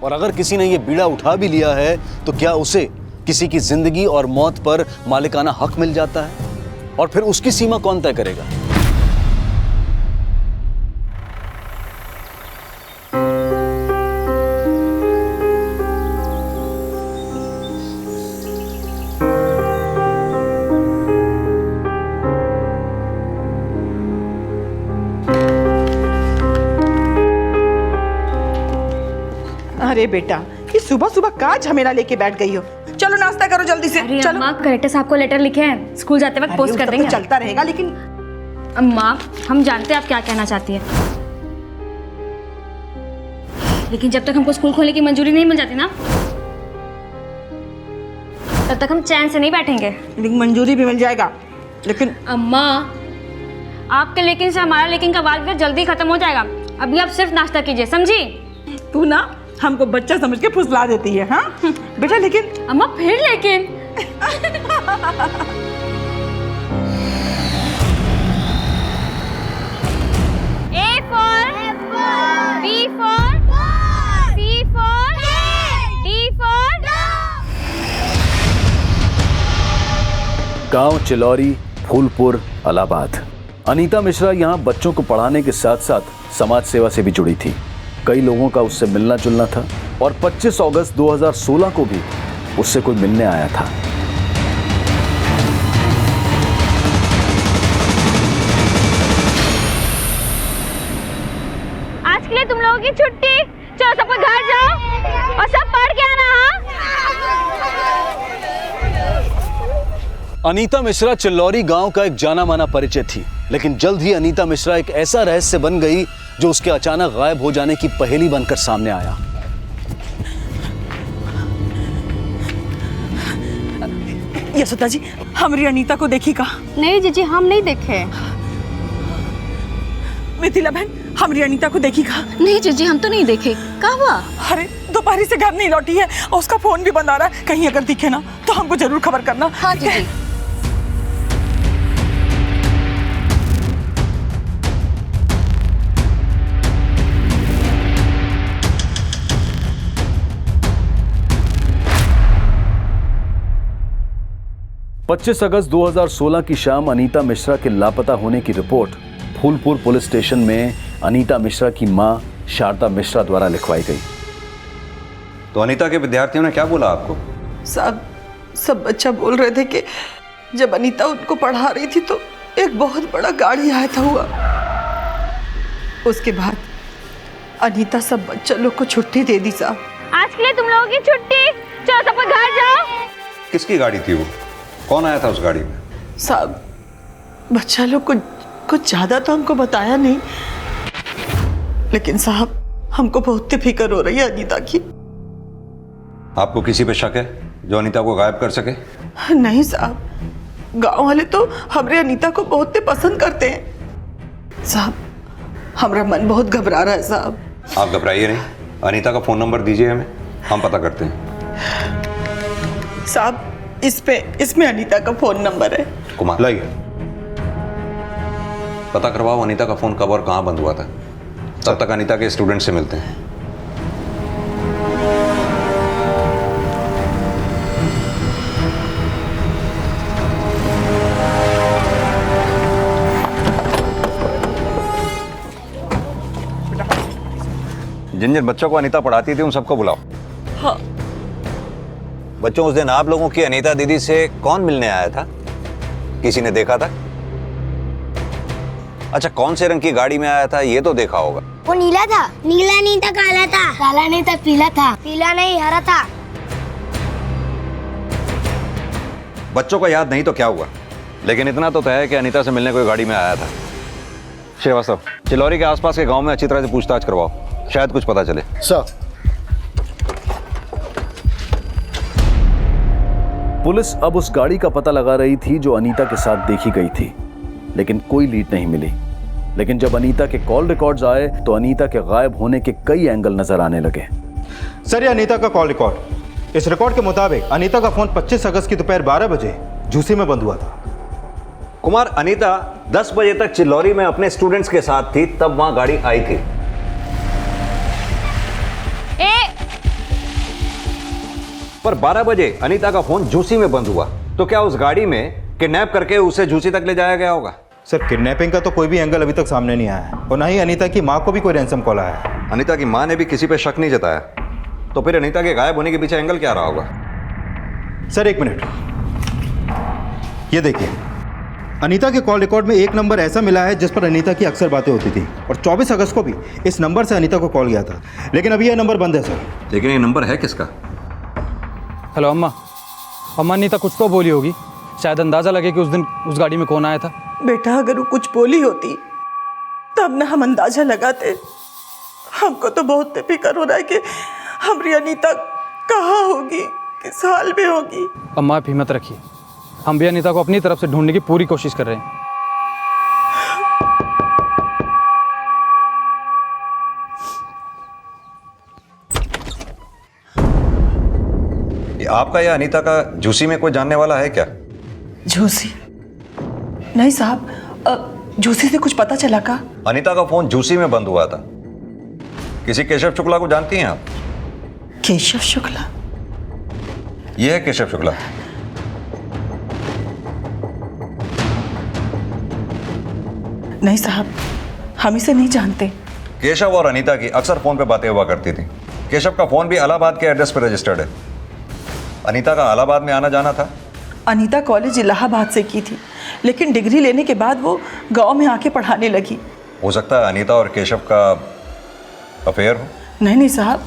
और अगर किसी ने ये बीड़ा उठा भी लिया है तो क्या उसे किसी की जिंदगी और मौत पर मालिकाना हक मिल जाता है? और फिर उसकी सीमा कौन तय करेगा? अरे बेटा, ये सुबह सुबह का झमेला लेके बैठ गई हो। चलो नाश्ता करो जल्दी से। अरे चलो। अम्मा, कलेक्टर साहब को लेटर लिखे हैं, स्कूल जाते वक्त पोस्ट कर देंगे। तो चलता रहेगा, लेकिन अम्मा हम जानते हैं आप क्या कहना चाहती हैं, लेकिन जब तक हमको स्कूल खोलने की मंजूरी नहीं मिल जाती ना, तब तक हम चैन से नहीं बैठेंगे। लेकिन मंजूरी भी मिल जाएगा, लेकिन अम्मा आपके लेकिन से हमारा लेकिन का वाद विवाद जल्दी खत्म हो जाएगा। अभी आप सिर्फ नाश्ता कीजिए, समझी? तू ना हमको बच्चा समझ के फुसला देती है। हाँ बेटा, लेकिन अम्मा फिर लेकिन A for B for C for D for गांव चिलौरी, फूलपुर, इलाहाबाद। अनीता मिश्रा यहाँ बच्चों को पढ़ाने के साथ साथ समाज सेवा से भी जुड़ी थी। कई लोगों का उससे मिलना जुलना था और 25 अगस्त 2016 को भी उससे कोई मिलने आया था। आज के लिए तुम लोगों की छुट्टी। चलो सब लोग घर जाओ और सब पढ़ के आना। अनीता मिश्रा चिल्लौरी गांव का एक जाना माना परिचय थी, लेकिन जल्द ही अनीता मिश्रा एक ऐसा रहस्य बन गई जो उसके अचानक गायब हो जाने की पहेली बनकर सामने आया। यशोदा जी, हमारी अनीता को देखी का? नहीं जीजी, हम नहीं देखे। मिथिला बहन, हमारी अनीता को देखी का? नहीं जीजी, हम तो नहीं देखे। कहाँ हुआ? अरे दोपहर से घर नहीं लौटी है और उसका फोन भी बंद आ रहा है। कहीं अगर दिखे ना तो हमको जरूर खबर करना। हाँ जीजी। पच्चीस अगस्त 2016 की शाम अनीता मिश्रा के लापता होने की रिपोर्ट फूलपुर पुलिस स्टेशन में अनीता मिश्रा की मां शारदा मिश्रा द्वारा लिखवाई गई। तो अनीता के विद्यार्थियों ने क्या बोला आपको? साहब, सब बच्चा बोल रहे थे कि जब अनीता उनको पढ़ा रही थी तो एक बहुत बड़ा गाड़ी आया था हुआ। उसके बाद अनीता सब बच्चा लोग को छुट्टी दे दी साहब। आज के लिए तुम लोगों की छुट्टी। चलो सब लोग घर जाओ। किसकी गाड़ी थी वो? कौन आया था उस गाड़ी में? साहब, बच्चा लोग को कुछ ज्यादा तो हमको बताया नहीं, लेकिन साहब हमको बहुत फिक्र हो रही है अनीता की। आपको किसी पे शक है जो अनीता को गायब कर सके? नहीं साहब, गांव वाले तो हमारे अनीता को बहुत पसंद करते हैं। साहब, हमारा मन बहुत घबरा रहा है साहब। आप घबराइए नहीं, अनीता का फोन नंबर दीजिए हमें, हम पता करते हैं। साहब, इसमें अनीता का फोन नंबर है। कुमार, लाइए, पता करवाओ अनीता का फोन कब और कहां बंद हुआ था। तब तक अनीता के स्टूडेंट से मिलते हैं। जिन जिन बच्चों को अनीता पढ़ाती थी उन सबको बुलाओ। हाँ। बच्चों, उस दिन आप लोगों की अनीता दीदी से कौन मिलने आया था? किसी ने देखा था? अच्छा, कौन से रंग की गाड़ी में आया था ये तो देखा होगा। वो नीला था। नीला नहीं था, काला था। काला नहीं था, पीला था। पीला नहीं, हरा था। बच्चों को याद नहीं तो क्या हुआ, लेकिन इतना तो तय है कि अनीता से मिलने कोई गाड़ी में आया था। श्रीवास्तव, चिलौरी के आसपास के गांव में अच्छी तरह से पूछताछ करवाओ, शायद कुछ पता चले। सर। पुलिस अब उस गाड़ी का पता लगा रही थी जो अनीता के साथ देखी गई थी, लेकिन कोई लीड नहीं मिली। लेकिन जब अनीता के कॉल रिकॉर्ड्स आए तो अनीता के गायब होने के कई एंगल नजर आने लगे। सर, ये अनीता का कॉल रिकॉर्ड। इस रिकॉर्ड के मुताबिक अनीता का फोन 25 अगस्त की दोपहर 12 बजे झूसी में बंद हुआ था। कुमार, अनीता 10 बजे तक चिल्लौरी में अपने स्टूडेंट्स के साथ थी, तब वहां गाड़ी आई थी। पर 12 बजे अनीता का फोन झूसी में बंद हुआ, तो क्या उस गाड़ी में किडनैप करके उसे झूसी तक ले जाया गया होगा? सर, किडनैपिंग का तो कोई भी एंगल अभी तक सामने नहीं आया है, और ना ही अनीता की माँ को भी कोई रैंसम कॉल आया है। अनीता की माँ ने भी किसी पे शक नहीं जताया, तो फिर अनीता के गायब होने के पीछे एंगल क्या रहा होगा? सर, एक मिनट, ये देखिए, अनीता के कॉल रिकॉर्ड में एक नंबर ऐसा मिला है जिस पर अनीता की अक्सर बातें होती थी, और 24 अगस्त को भी इस नंबर से अनीता को कॉल गया था, लेकिन अभी यह नंबर बंद है सर। लेकिन ये नंबर है किसका? हेलो अम्मा। अम्मा, अनीता कुछ तो बोली होगी, शायद अंदाज़ा लगे कि उस दिन उस गाड़ी में कौन आया था। बेटा, अगर वो कुछ बोली होती तब ना हम अंदाजा लगाते। हमको तो बहुत फिक्र हो रहा है कि हमारी अनीता कहाँ होगी, किस हाल में होगी। अम्मा, आप हिम्मत रखिए, हम भी अनीता को अपनी तरफ से ढूंढने की पूरी कोशिश कर रहे हैं। ये आपका या अनीता का झूसी में कोई जानने वाला है क्या? झूसी? नहीं साहब, झूसी से कुछ पता चला का? अनीता का फोन झूसी में बंद हुआ था। किसी केशव शुक्ला को जानती हैं आप? केशव शुक्ला? ये है केशव शुक्ला। नहीं साहब, हम इसे नहीं जानते। केशव और अनीता की अक्सर फोन पे बातें हुआ करती थी। केशव का फोन भी इलाहाबाद के एड्रेस पर रजिस्टर्ड है। अनीता का इलाहाबाद में आना जाना था। अनीता कॉलेज इलाहाबाद से की थी, लेकिन डिग्री लेने के बाद वो गांव में आके पढ़ाने लगी। हो सकता है अनीता और केशव का अफेयर हो। नहीं साहब,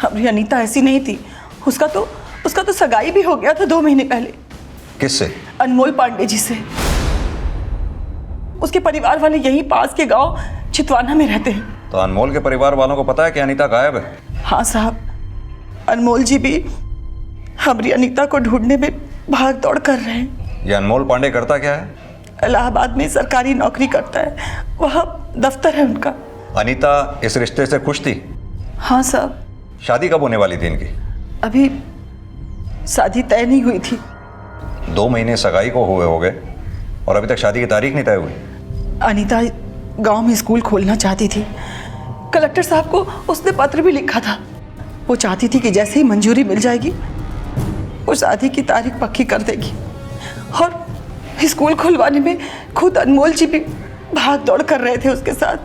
हमारी अनीता ऐसी नहीं थी। उसका तो सगाई भी हो गया था 2 महीने पहले। किससे? अनमोल पांडे जी से। उसके परिवार वाले यहीं पास के गांव चितवाना में रहते हैं। तो अनमोल के परिवार वालों को पता है कि अनीता गायब है? हाँ साहब, अनमोल जी भी हमारी अनीता को ढूंढने में भाग दौड़ कर रहे हैं। ये अनमोल पांडे करता क्या है? इलाहाबाद में सरकारी नौकरी करता है, वहाँ दफ्तर है उनका। अनीता इस रिश्ते से खुश थी? हाँ साहब। शादी कब होने वाली थी इनकी? अभी शादी तय नहीं हुई थी। 2 महीने सगाई को हुए हो गए और अभी तक शादी की तारीख नहीं तय हुई। अनीता गांव में स्कूल खोलना चाहती थी। कलेक्टर साहब को उसने पत्र भी लिखा था। वो चाहती थी कि जैसे ही मंजूरी मिल जाएगी वो शादी की तारीख पक्की कर देगी, और स्कूल खुलवाने में खुद अनमोल जी भी भाग दौड़ कर रहे थे उसके साथ।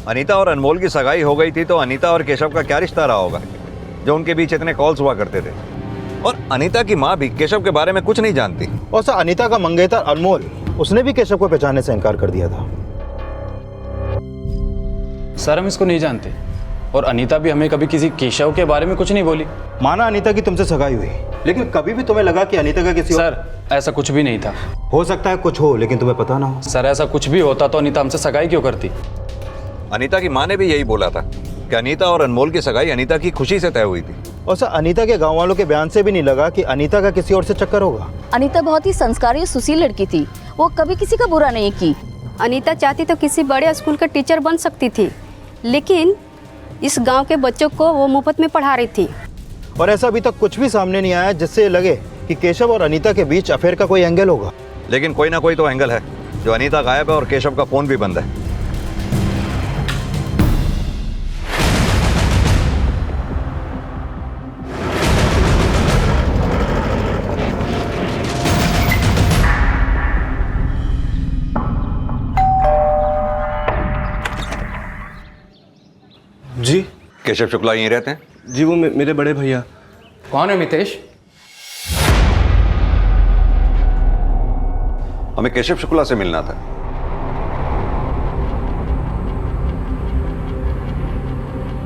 अनीता और अनमोल की सगाई हो गई थी, तो अनीता और केशव का क्या रिश्ता रहा होगा जो उनके बीच इतने कॉल्स हुआ करते थे? और अनीता की माँ भी केशव के बारे में कुछ नहीं जानती। और सर, अनीता का मंगेतर अनमोल, उसने भी केशव को पहचानने से इनकार कर दिया था। सर, हम इसको नहीं जानते, और अनीता भी हमें कभी किसी केशव के बारे में कुछ नहीं बोली। माना अनीता की तुमसे सगाई हुई, लेकिन कभी भी तुम्हें लगा कि अनीता का किसी सर, ऐसा कुछ भी नहीं था। हो सकता है कुछ हो, लेकिन तुम्हें पता ना हो। सर, ऐसा कुछ भी होता तो अनीता हमसे सगाई क्यों करती? अनीता की माँ ने भी यही बोला था कि अनीता और अनमोल की सगाई अनीता की खुशी से तय हुई थी। और सर, अनीता के गांव वालों के बयान से भी नहीं लगा कि अनीता का किसी और से चक्कर होगा। अनीता बहुत ही संस्कारी और सुशील लड़की थी, वो कभी किसी का बुरा नहीं की। अनीता चाहती तो किसी बड़े स्कूल का टीचर बन सकती थी, लेकिन इस गांव के बच्चों को वो मुफ्त में पढ़ा रही थी। और ऐसा अभी तक कुछ भी सामने नहीं आया जिससे लगे कि केशव और अनीता के बीच अफेयर का कोई एंगल होगा। लेकिन कोई ना कोई तो एंगल है। जो अनीता गायब है और केशव का फोन भी बंद है। जी केशव शुक्ला यहीं रहते हैं? जी, वो मेरे बड़े भैया। कौन है मितेश? हमें केशव शुक्ला से मिलना था।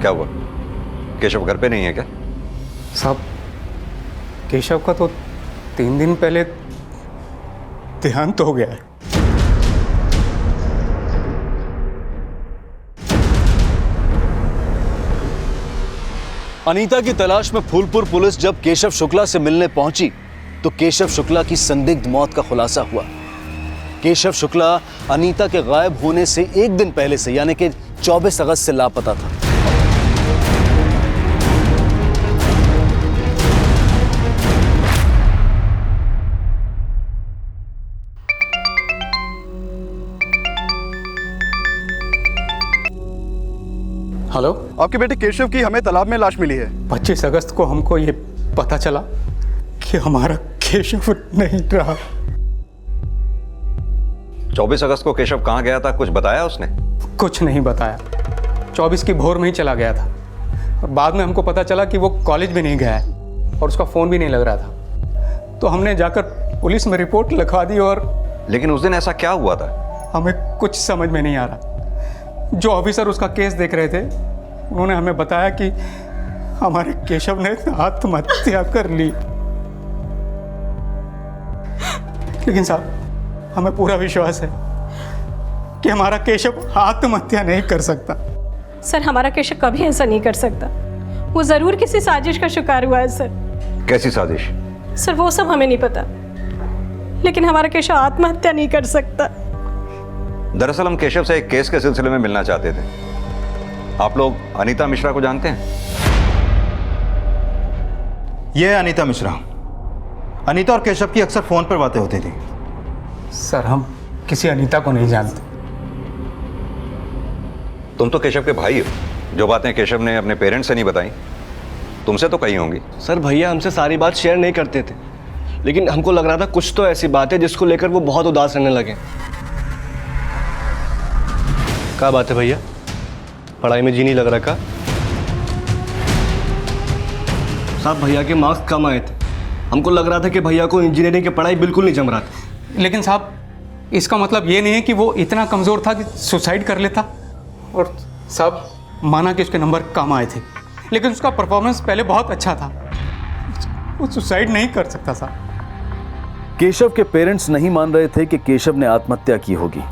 क्या हुआ? केशव घर पे नहीं है क्या? साहब, केशव का तो 3 दिन पहले देहांत हो गया है। अनीता की तलाश में फूलपुर पुलिस जब केशव शुक्ला से मिलने पहुंची तो केशव शुक्ला की संदिग्ध मौत का खुलासा हुआ। केशव शुक्ला अनीता के गायब होने से 1 दिन पहले से यानी कि 24 अगस्त से लापता था। हेलो, आपके बेटे केशव की हमें तालाब में लाश मिली है। 25 अगस्त को हमको ये पता चला कि हमारा केशव नहीं रहा। 24 अगस्त को केशव कहाँ गया था, कुछ बताया उसने? कुछ नहीं बताया। 24 की भोर में ही चला गया था और बाद में हमको पता चला कि वो कॉलेज भी नहीं गया है और उसका फ़ोन भी नहीं लग रहा था। तो हमने जाकर पुलिस में रिपोर्ट लिखवा दी। और लेकिन उस दिन ऐसा क्या हुआ था? हमें कुछ समझ में नहीं आ रहा। जो ऑफिसर उसका केस देख रहे थे उन्होंने हमें बताया कि हमारे केशव ने आत्महत्या कर ली। लेकिन साहब, हमें पूरा विश्वास है कि हमारा केशव आत्महत्या नहीं कर सकता। सर, हमारा केशव कभी ऐसा नहीं कर सकता। वो जरूर किसी साजिश का शिकार हुआ है सर। कैसी साजिश? सर, वो सब हमें नहीं पता, लेकिन हमारा केशव आत्महत्या नहीं कर सकता। दरअसल हम केशव से एक केस के सिलसिले में मिलना चाहते थे। आप लोग अनीता मिश्रा को जानते हैं? ये है अनीता मिश्रा। अनीता और केशव की अक्सर फोन पर बातें होती थी। सर, हम किसी अनीता को नहीं जानते। तुम तो केशव के भाई हो। जो बातें केशव ने अपने पेरेंट्स से नहीं बताई, तुमसे तो कही होंगी। सर, भैया हमसे सारी बात शेयर नहीं करते थे, लेकिन हमको लग रहा था कुछ तो ऐसी बात है जिसको लेकर वो बहुत उदास रहने लगे। क्या बात है भैया? पढ़ाई में जी नहीं लग रहा का? साहब, भैया के मार्क्स कम आए थे। हमको लग रहा था कि भैया को इंजीनियरिंग की पढ़ाई बिल्कुल नहीं जम रहा था। लेकिन साहब, इसका मतलब ये नहीं है कि वो इतना कमज़ोर था कि सुसाइड कर लेता। और साहब, माना कि उसके नंबर कम आए थे, लेकिन उसका परफॉर्मेंस पहले बहुत अच्छा था। वो सुसाइड नहीं कर सकता साहब। केशव के पेरेंट्स नहीं मान रहे थे कि केशव ने आत्महत्या की होगी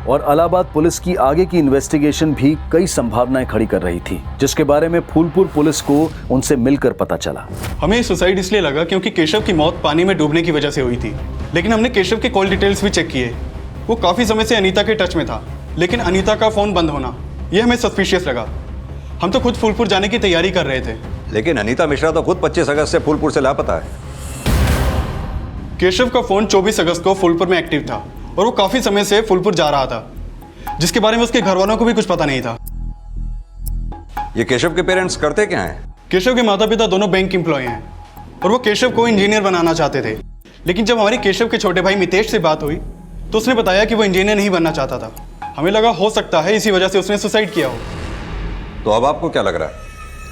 और इलाहाबाद पुलिस की आगे की इन्वेस्टिगेशन भी कई संभावनाएं खड़ी कर रही थी, जिसके बारे में फूलपुर पुलिस को उनसे मिलकर पता चला। हमें सुसाइड इसलिए लगा क्योंकि केशव की मौत पानी में डूबने की वजह से हुई थी, लेकिन हमने केशव के कॉल डिटेल्स भी चेक किए। वो काफ़ी समय से अनीता के टच में था, लेकिन अनीता का फ़ोन बंद होना ये हमें सस्पिशियस लगा। हम तो खुद फूलपुर जाने की तैयारी कर रहे थे। लेकिन अनीता मिश्रा तो खुद 25 अगस्त से फूलपुर से लापता है। केशव का फ़ोन 24 अगस्त को फूलपुर में एक्टिव था और वो काफ़ी समय से फूलपुर जा रहा था, जिसके बारे में उसके घर वालों को भी कुछ पता नहीं था। ये केशव के पेरेंट्स करते क्या हैं? केशव के माता पिता दोनों बैंक एम्प्लॉय हैं और वो केशव को इंजीनियर बनाना चाहते थे। लेकिन जब हमारे केशव के छोटे भाई मितेश से बात हुई तो उसने बताया कि वो इंजीनियर नहीं बनना चाहता था। हमें लगा हो सकता है इसी वजह से उसने सुसाइड किया हो। तो अब आपको क्या लग रहा है,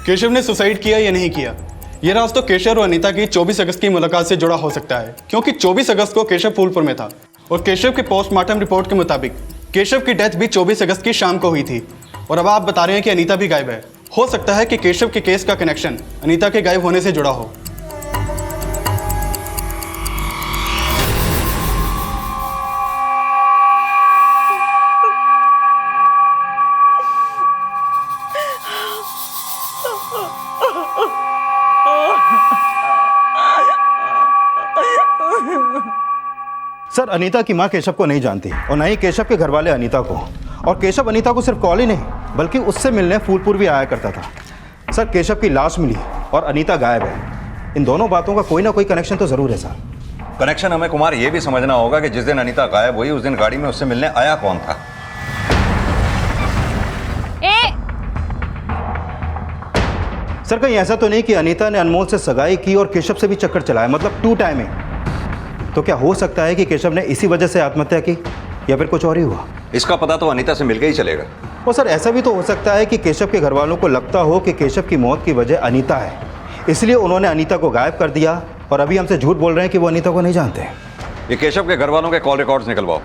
केशव ने सुसाइड किया या नहीं किया? ये राज तो केशव और अनीता की 24 अगस्त की मुलाकात से जुड़ा हो सकता है, क्योंकि 24 अगस्त को केशव फूलपुर में था और केशव के पोस्टमार्टम रिपोर्ट के मुताबिक केशव की डेथ भी 24 अगस्त की शाम को हुई थी। और अब आप बता रहे हैं कि अनीता भी गायब है। हो सकता है कि केशव के केस का कनेक्शन अनीता के गायब होने से जुड़ा हो। सर, अनीता की मां केशव को नहीं जानती और न ही केशव के घर वाले अनीता को। और केशव अनीता को सिर्फ कॉल ही नहीं बल्कि उससे मिलने फूलपुर भी आया करता था। सर, केशव की लाश मिली और अनीता गायब है। इन दोनों बातों का कोई ना कोई कनेक्शन तो जरूर है सर। कनेक्शन हमें कुमार ये भी समझना होगा कि जिस दिन अनीता गायब हुई उस दिन गाड़ी में उससे मिलने आया कौन था। सर, कहीं ऐसा तो नहीं कि अनीता ने अनमोल से सगाई की और केशव से भी चक्कर चलाया, मतलब 2 टाइमिंग। तो क्या हो सकता है कि केशव ने इसी वजह से आत्महत्या की या फिर कुछ और ही हुआ? इसका पता तो अनीता से मिलकर ही चलेगा। और सर, ऐसा भी तो हो सकता है कि केशव के घर वालों को लगता हो कि केशव की मौत की वजह अनीता है, इसलिए उन्होंने अनीता को गायब कर दिया और अभी हमसे झूठ बोल रहे हैं कि वो अनीता को नहीं जानते। ये केशव के घर वालों के कॉल रिकॉर्ड्स निकलवाओ।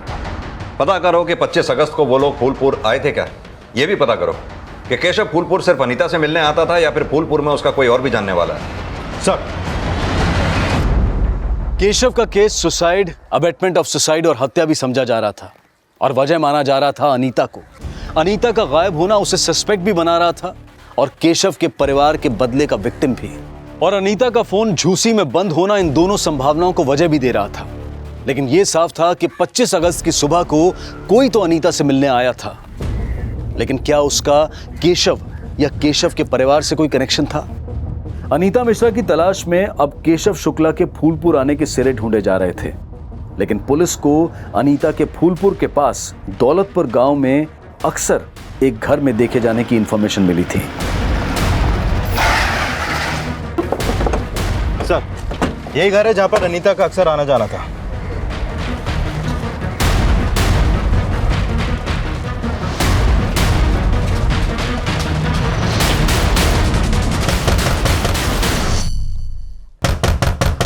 पता करो कि 25 अगस्त को वो लोग फूलपुर आए थे क्या। ये भी पता करो कि केशव फूलपुर सिर्फ अनीता से मिलने आता था या फिर फूलपुर में उसका कोई और भी जानने वाला है। सर, केशव का case suicide, abetment of suicide और हत्या भी समझा जा रहा था और वजह माना जा रहा था अनीता को। अनीता का गायब होना उसे सस्पेक्ट भी बना रहा था और केशव के परिवार के बदले का विक्टिम भी। और अनीता का फोन झूसी में बंद होना इन दोनों संभावनाओं को वजह भी दे रहा था। लेकिन यह साफ था कि 25 अगस्त की सुबह को कोई तो अनीता से मिलने आया था, लेकिन क्या उसका केशव या केशव के परिवार से कोई कनेक्शन था? अनीता मिश्रा की तलाश में अब केशव शुक्ला के फूलपुर आने के सिरे ढूंढे जा रहे थे, लेकिन पुलिस को अनीता के फूलपुर के पास दौलतपुर गांव में अक्सर एक घर में देखे जाने की इंफॉर्मेशन मिली थी। सर, यही घर है जहां पर अनीता का अक्सर आना जाना था।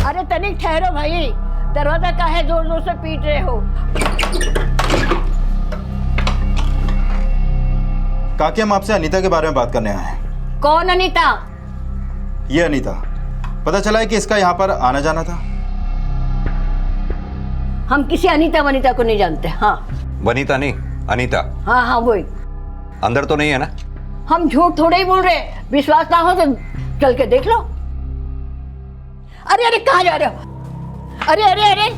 अरे तनिक ठहरो भाई, दरवाजा काहे जोर जोर से पीट रहे हो? काकी, हम आपसे अनीता के बारे में बात करने आए हैं। कौन अनीता? ये अनीता, पता चला है कि इसका यहाँ पर आना जाना था। हम किसी अनीता वनीता को नहीं जानते। हाँ, वनीता नहीं, अनीता। हाँ हाँ वही। अंदर तो नहीं है ना? हम झूठ थोड़े ही बोल रहे, विश्वास ना हो तो चल के देख लो। अरे अरे कहाँ जा रहे हो? अरे अरे अरे,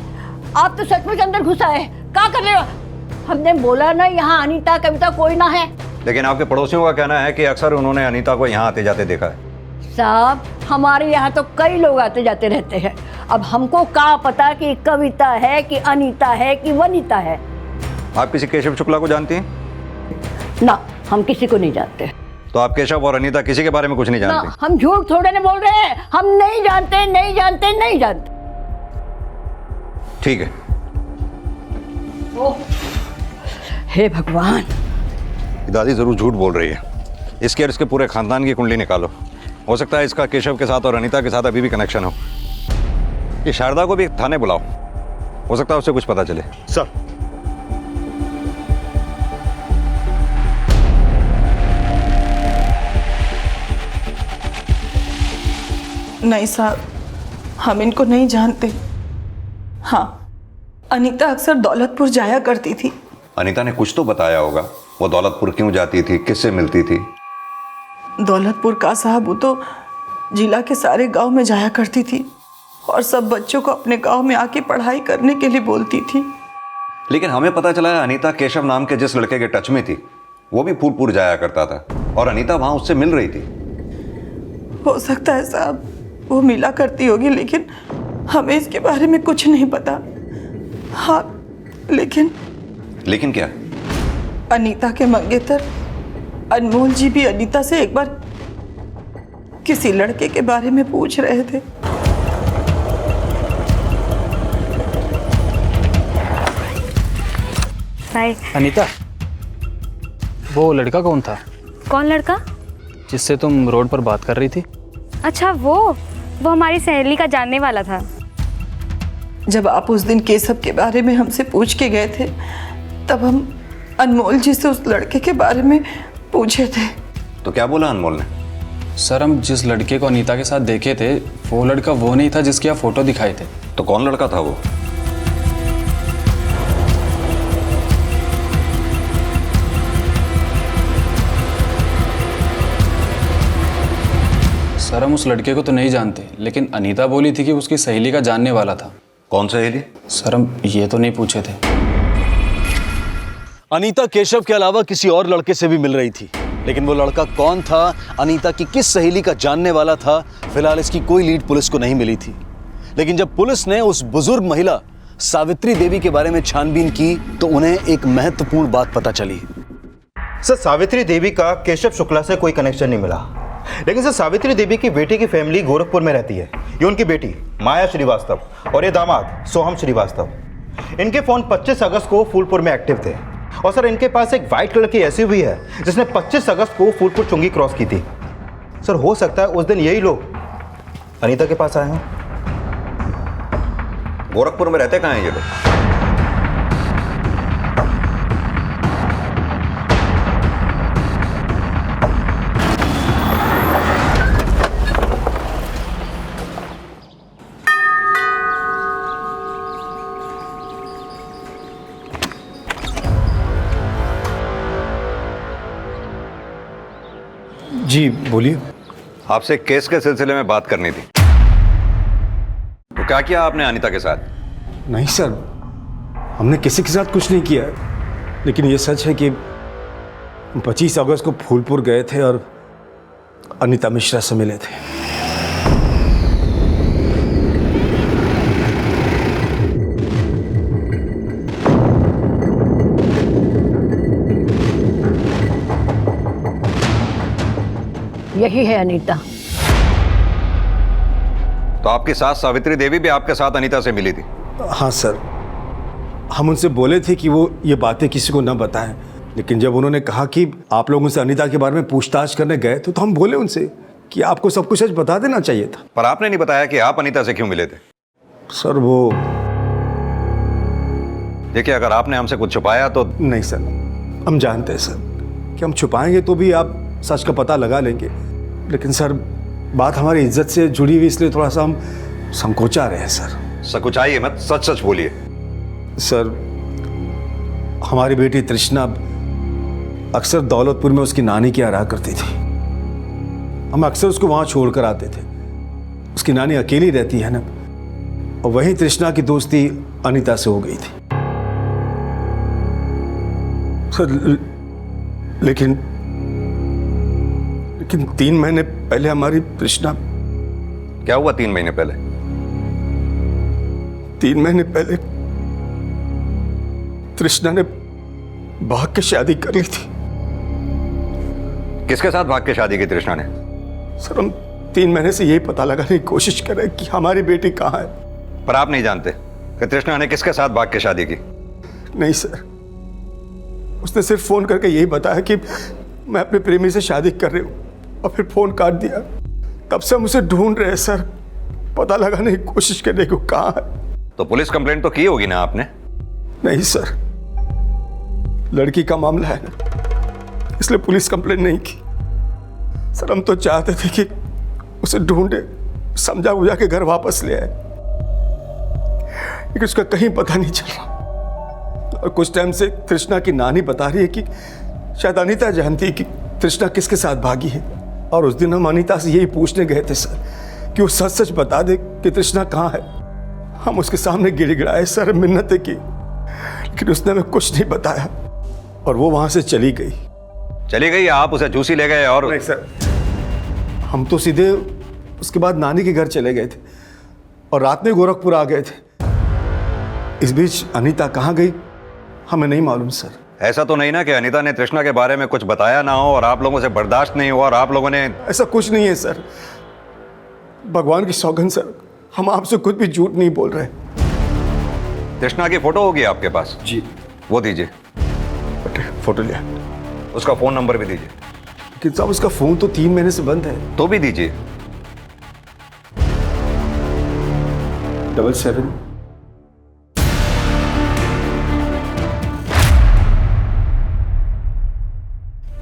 आप तो सचमुच अंदर घुसा है, क्या कर रहे हो? हमने बोला ना यहाँ अनीता कविता कोई ना है। लेकिन आपके पड़ोसियों का कहना है कि अक्सर उन्होंने अनीता को यहाँ आते जाते देखा है। साहब, हमारे यहाँ तो कई लोग आते जाते रहते हैं। अब हमको क्या पता कि कविता है कि अनीता है कि वनीता है। आप किसी केशव शुक्ला को जानती हैं? ना, हम किसी को नहीं जानते। तो आप केशव और अनीता किसी के बारे में कुछ नहीं ना, जानती? हम झूठ थोड़े नहीं बोल रहे हैं। हम नहीं जानते, नहीं जानते, नहीं जानते। ठीक है। ओह, हे भगवान, दादी जरूर झूठ बोल रही है। इसके और इसके पूरे खानदान की कुंडली निकालो। हो सकता है इसका केशव के साथ और अनीता के साथ अभी भी कनेक्शन हो। ये शारदा को भी थाने बुलाओ, हो सकता है उसे कुछ पता चले। सर, नहीं साहब, हम इनको नहीं जानते। हाँ, अनीता अक्सर दौलतपुर जाया करती थी। अनीता ने कुछ तो बताया होगा, वो दौलतपुर क्यों जाती थी, किससे मिलती थी? दौलतपुर का साहब, वो तो जिला के सारे गांव में जाया करती थी और सब बच्चों को अपने गांव में आके पढ़ाई करने के लिए बोलती थी। लेकिन हमें पता चला है अनीता केशव नाम के जिस लड़के के टच में थी वो भी फूलपुर जाया करता था और अनीता वहां उससे मिल रही थी। हो सकता है साहब वो मिला करती होगी, लेकिन हमें इसके बारे में कुछ नहीं पता। हाँ, लेकिन क्या? अनीता के मंगेतर अनमोल जी भी अनीता से एक बार किसी लड़के के बारे में पूछ रहे थे। अनीता, वो लड़का कौन था? कौन लड़का? जिससे तुम रोड पर बात कर रही थी? अच्छा, वो हमारी सहेली का जानने वाला था। जब आप उस दिन केशव के बारे में हमसे पूछ के गए थे, तब हम अनमोल जी से उस लड़के के बारे में पूछे थे। तो क्या बोला अनमोल ने? सर, हम जिस लड़के को अनीता के साथ देखे थे वो लड़का वो नहीं था जिसकी आप फोटो दिखाए थे। तो कौन लड़का था वो? सर, हम उस लड़के को तो नहीं जानते, लेकिन अनीता बोली थी कि उसकी सहेली का जानने वाला था। कौन सहेली? सर, हम ये तो नहीं पूछे थे। अनीता केशव के अलावा किसी और लड़के से भी मिल रही थी, लेकिन वो लड़का कौन था, अनीता की किस सहेली का जानने वाला था, फिलहाल इसकी कोई लीड पुलिस को नहीं मिली थी। लेकिन जब पुलिस ने उस बुजुर्ग महिला सावित्री देवी के बारे में छानबीन की तो उन्हें एक महत्वपूर्ण बात पता चली। सर, सावित्री देवी का केशव शुक्ला से कोई कनेक्शन नहीं मिला, लेकिन सर सावित्री देवी की बेटी की फैमिली गोरखपुर में रहती है। ये उनकी बेटी माया श्रीवास्तव और ये दामाद सोहम श्रीवास्तव। इनके फोन 25 अगस्त को फूलपुर में एक्टिव थे और सर इनके पास एक वाइट कलर की एसयूवी है जिसने 25 अगस्त को फूलपुर चुंगी क्रॉस की थी। सर, हो सकता है उस दिन यही लोग अनीता के पास आए हों। गोरखपुर में रहते कहाँ हैं ये लोग? जी बोलिए। आपसे केस के सिलसिले में बात करनी थी। तो क्या किया आपने अनीता के साथ? नहीं सर, हमने किसी के साथ कुछ नहीं किया, लेकिन ये सच है कि 25 अगस्त को फूलपुर गए थे और अनीता मिश्रा से मिले थे। यही है अनीता। तो आपकी सास सावित्री देवी भी आपके साथ अनीता से मिली थी? हाँ सर, हम उनसे बोले थे कि वो ये बातें किसी को न बताएं, लेकिन जब उन्होंने कहा कि आप लोग उनसे अनीता के बारे में पूछताछ करने गए तो हम बोले उनसे कि आपको सब कुछ सच बता देना चाहिए था। पर आपने नहीं बताया कि आप अनीता से क्यों मिले थे? सर वो देखिए, अगर आपने हमसे कुछ छुपाया तो। नहीं सर, हम जानते हैं सर कि हम छुपाएंगे तो भी आप सच का पता लगा लेंगे, लेकिन सर बात हमारी इज्जत से जुड़ी हुई, इसलिए थोड़ा सा हम संकोचा रहे हैं सर। संकोचाइए मत, सच सच बोलिए। सर हमारी बेटी तृष्णा अक्सर दौलतपुर में उसकी नानी की रहा करती थी। हम अक्सर उसको वहां छोड़कर आते थे। उसकी नानी अकेली रहती है ना, और वहीं तृष्णा की दोस्ती अनीता से हो गई थी सर। लेकिन 3 महीने पहले हमारी तृष्णा। क्या हुआ 3 महीने पहले? 3 महीने पहले तृष्णा ने भाग के शादी कर ली थी। किसके साथ भाग के शादी की तृष्णा ने? सर हम 3 महीने से यही पता लगाने की कोशिश कर रहे हैं कि हमारी बेटी कहाँ है। पर आप नहीं जानते कि तृष्णा ने किसके साथ भाग के शादी की? नहीं सर, उसने सिर्फ फोन करके यही बताया कि मैं अपने प्रेमी से शादी कर रही हूँ, और फिर फोन काट दिया। तब से हम उसे ढूंढ रहे हैं सर, पता लगाने की कोशिश करने को कहाँ है। तो पुलिस कंप्लेंट तो की होगी ना आपने? नहीं सर, लड़की का मामला है ना, इसलिए पुलिस कंप्लेंट नहीं की सर। हम तो चाहते थे कि उसे ढूंढे, समझा बुझा के घर वापस ले आए, लेकिन उसका कहीं पता नहीं चल रहा। और कुछ टाइम से तृष्णा की नानी बता रही है कि शायद अनीता जानती है कि तृष्णा किसके साथ भागी है, और उस दिन हम अनीता से यही पूछने गए थे सर कि वो सच सच बता दे कि तृष्णा कहाँ है। हम उसके सामने गिड़गिड़ाए सर, मिन्नतें की, लेकिन उसने हमें कुछ नहीं बताया, और वो वहां से चली गई। चली गई या आप उसे झूसी ले गए? और नहीं सर, हम तो सीधे उसके बाद नानी के घर चले गए थे, और रात में गोरखपुर आ गए थे। इस बीच अनीता कहाँ गई हमें नहीं मालूम सर। ऐसा तो नहीं ना कि अनीता ने तृष्णा के बारे में कुछ बताया ना हो और आप लोगों से बर्दाश्त नहीं हुआ और आप लोगों ने? ऐसा कुछ नहीं है सर, भगवान की सौगंध सर, हम आपसे कुछ भी झूठ नहीं बोल रहे। तृष्णा की फोटो होगी आपके पास? जी। वो दीजिए। फोटो लिया। उसका फोन नंबर भी दीजिए। लेकिन साहब उसका फोन तो 3 महीने से बंद है। तो भी दीजिए। 77।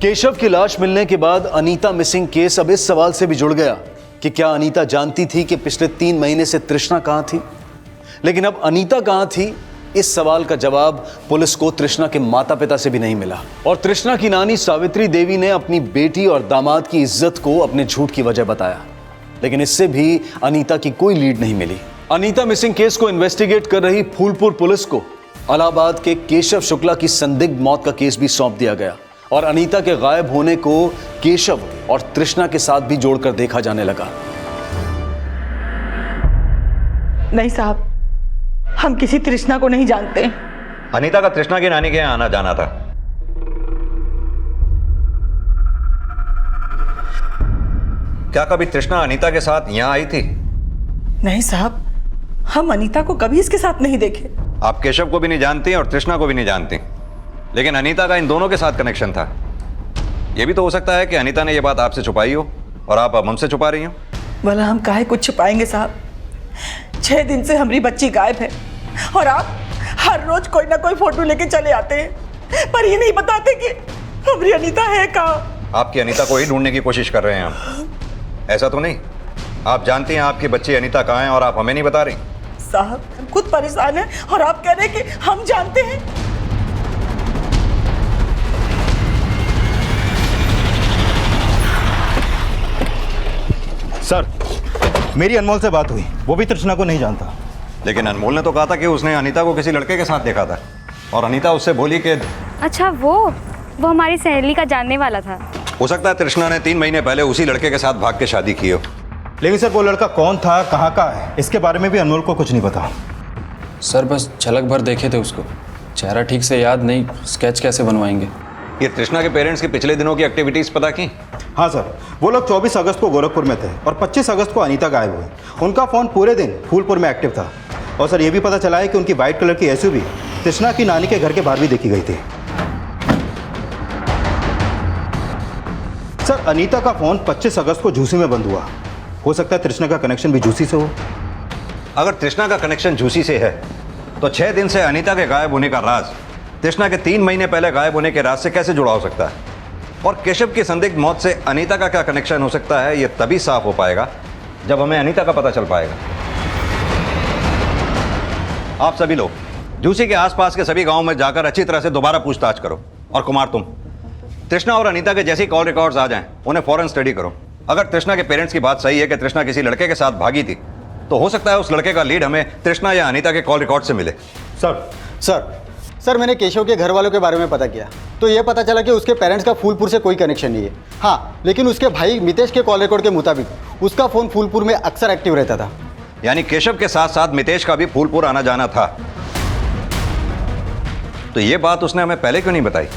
केशव की लाश मिलने के बाद अनीता मिसिंग केस अब इस सवाल से भी जुड़ गया कि क्या अनीता जानती थी कि पिछले 3 महीने से तृष्णा कहां थी। लेकिन अब अनीता कहां थी, इस सवाल का जवाब पुलिस को तृष्णा के माता पिता से भी नहीं मिला। और तृष्णा की नानी सावित्री देवी ने अपनी बेटी और दामाद की इज्जत को अपने झूठ की वजह बताया, लेकिन इससे भी अनीता की कोई लीड नहीं मिली। अनीता मिसिंग केस को इन्वेस्टिगेट कर रही फूलपुर पुलिस को इलाहाबाद के केशव शुक्ला की संदिग्ध मौत का केस भी सौंप दिया गया, और अनीता के गायब होने को केशव और तृष्णा के साथ भी जोड़कर देखा जाने लगा। नहीं साहब, हम किसी तृष्णा को नहीं जानते। अनीता का तृष्णा की नानी के यहाँ आना जाना था। क्या कभी तृष्णा अनीता के साथ यहाँ आई थी? नहीं साहब, हम अनीता को कभी इसके साथ नहीं देखे। आप केशव को भी नहीं जानती और तृष्णा को भी नहीं जानती, लेकिन अनीता का इन दोनों के साथ कनेक्शन था। यह भी तो हो सकता है कि अनीता ने यह बात आपसे छुपाई हो और आप अब हमसे छुपा रही हो। भला हम काहे कुछ छुपाएंगे साहब? 6 दिन से हमारी बच्ची गायब है, और आप हर रोज कोई ना कोई फोटो लेके चले आते हैं, पर ये नहीं बताते कि हमारी अनीता है कहाँ। आपकी अनीता को ही ढूंढने की कोशिश कर रहे हैं हम। ऐसा तो नहीं, आप जानती हैं आपकी बच्ची अनीता कहाँ है और आप हमें नहीं बता रही। साहब हम खुद परेशान हैं और आप कह रहे हैं कि हम जानते हैं। सर, मेरी अनमोल से बात हुई, वो भी तृष्णा को नहीं जानता। लेकिन अनमोल ने तो कहा था कि उसने अनीता को किसी लड़के के साथ देखा था, और अनीता उससे बोली कि अच्छा वो हमारी सहेली का जानने वाला था। हो सकता है तृष्णा ने 3 महीने पहले उसी लड़के के साथ भाग के शादी की हो। लेकिन सर वो लड़का कौन था, कहाँ का है, इसके बारे में भी अनमोल को कुछ नहीं पता। सर बस झलक भर देखे थे उसको, चेहरा ठीक से याद नहीं, स्केच कैसे बनवाएंगे। ये तृष्णा के पेरेंट्स की पिछले दिनों की एक्टिविटीज पता की? हाँ सर, वो लोग 24 अगस्त को गोरखपुर में थे और 25 अगस्त को अनीता गायब हुई। उनका फ़ोन पूरे दिन फूलपुर में एक्टिव था। और सर ये भी पता चला है कि उनकी वाइट कलर की एसयूवी तृष्णा की नानी के घर के बाहर भी देखी गई थी। सर अनीता का फ़ोन 25 अगस्त को झूसी में बंद हुआ। हो सकता है तृष्णा का कनेक्शन भी झूसी से हो। अगर तृष्णा का कनेक्शन झूसी से है तो 6 दिन से अनीता के गायब होने का राज तृष्णा के 3 महीने पहले गायब होने के राज से कैसे जुड़ा हो सकता है? और केशव की संदिग्ध मौत से अनीता का क्या कनेक्शन हो सकता है, यह तभी साफ हो पाएगा जब हमें अनीता का पता चल पाएगा। आप सभी लोग झूसी के आसपास के सभी गांवों में जाकर अच्छी तरह से दोबारा पूछताछ करो। और कुमार तुम तृष्णा और अनीता के जैसी कॉल रिकॉर्ड्स आ जाएं, उन्हें फौरन स्टडी करो। अगर तृष्णा के पेरेंट्स की बात सही है कि तृष्णा किसी लड़के के साथ भागी थी, तो हो सकता है उस लड़के का लीड हमें तृष्णा या अनीता के कॉल रिकॉर्ड से मिले। सर मैंने केशव के घर वालों के बारे में पता किया तो ये पता चला कि उसके पेरेंट्स का फूलपुर से कोई कनेक्शन नहीं है। हाँ, लेकिन उसके भाई मितेश के कॉल रिकॉर्ड के मुताबिक उसका फ़ोन फूलपुर में अक्सर एक्टिव रहता था। यानी केशव के साथ साथ मितेश का भी फूलपुर आना जाना था। तो ये बात उसने हमें पहले क्यों नहीं बताई?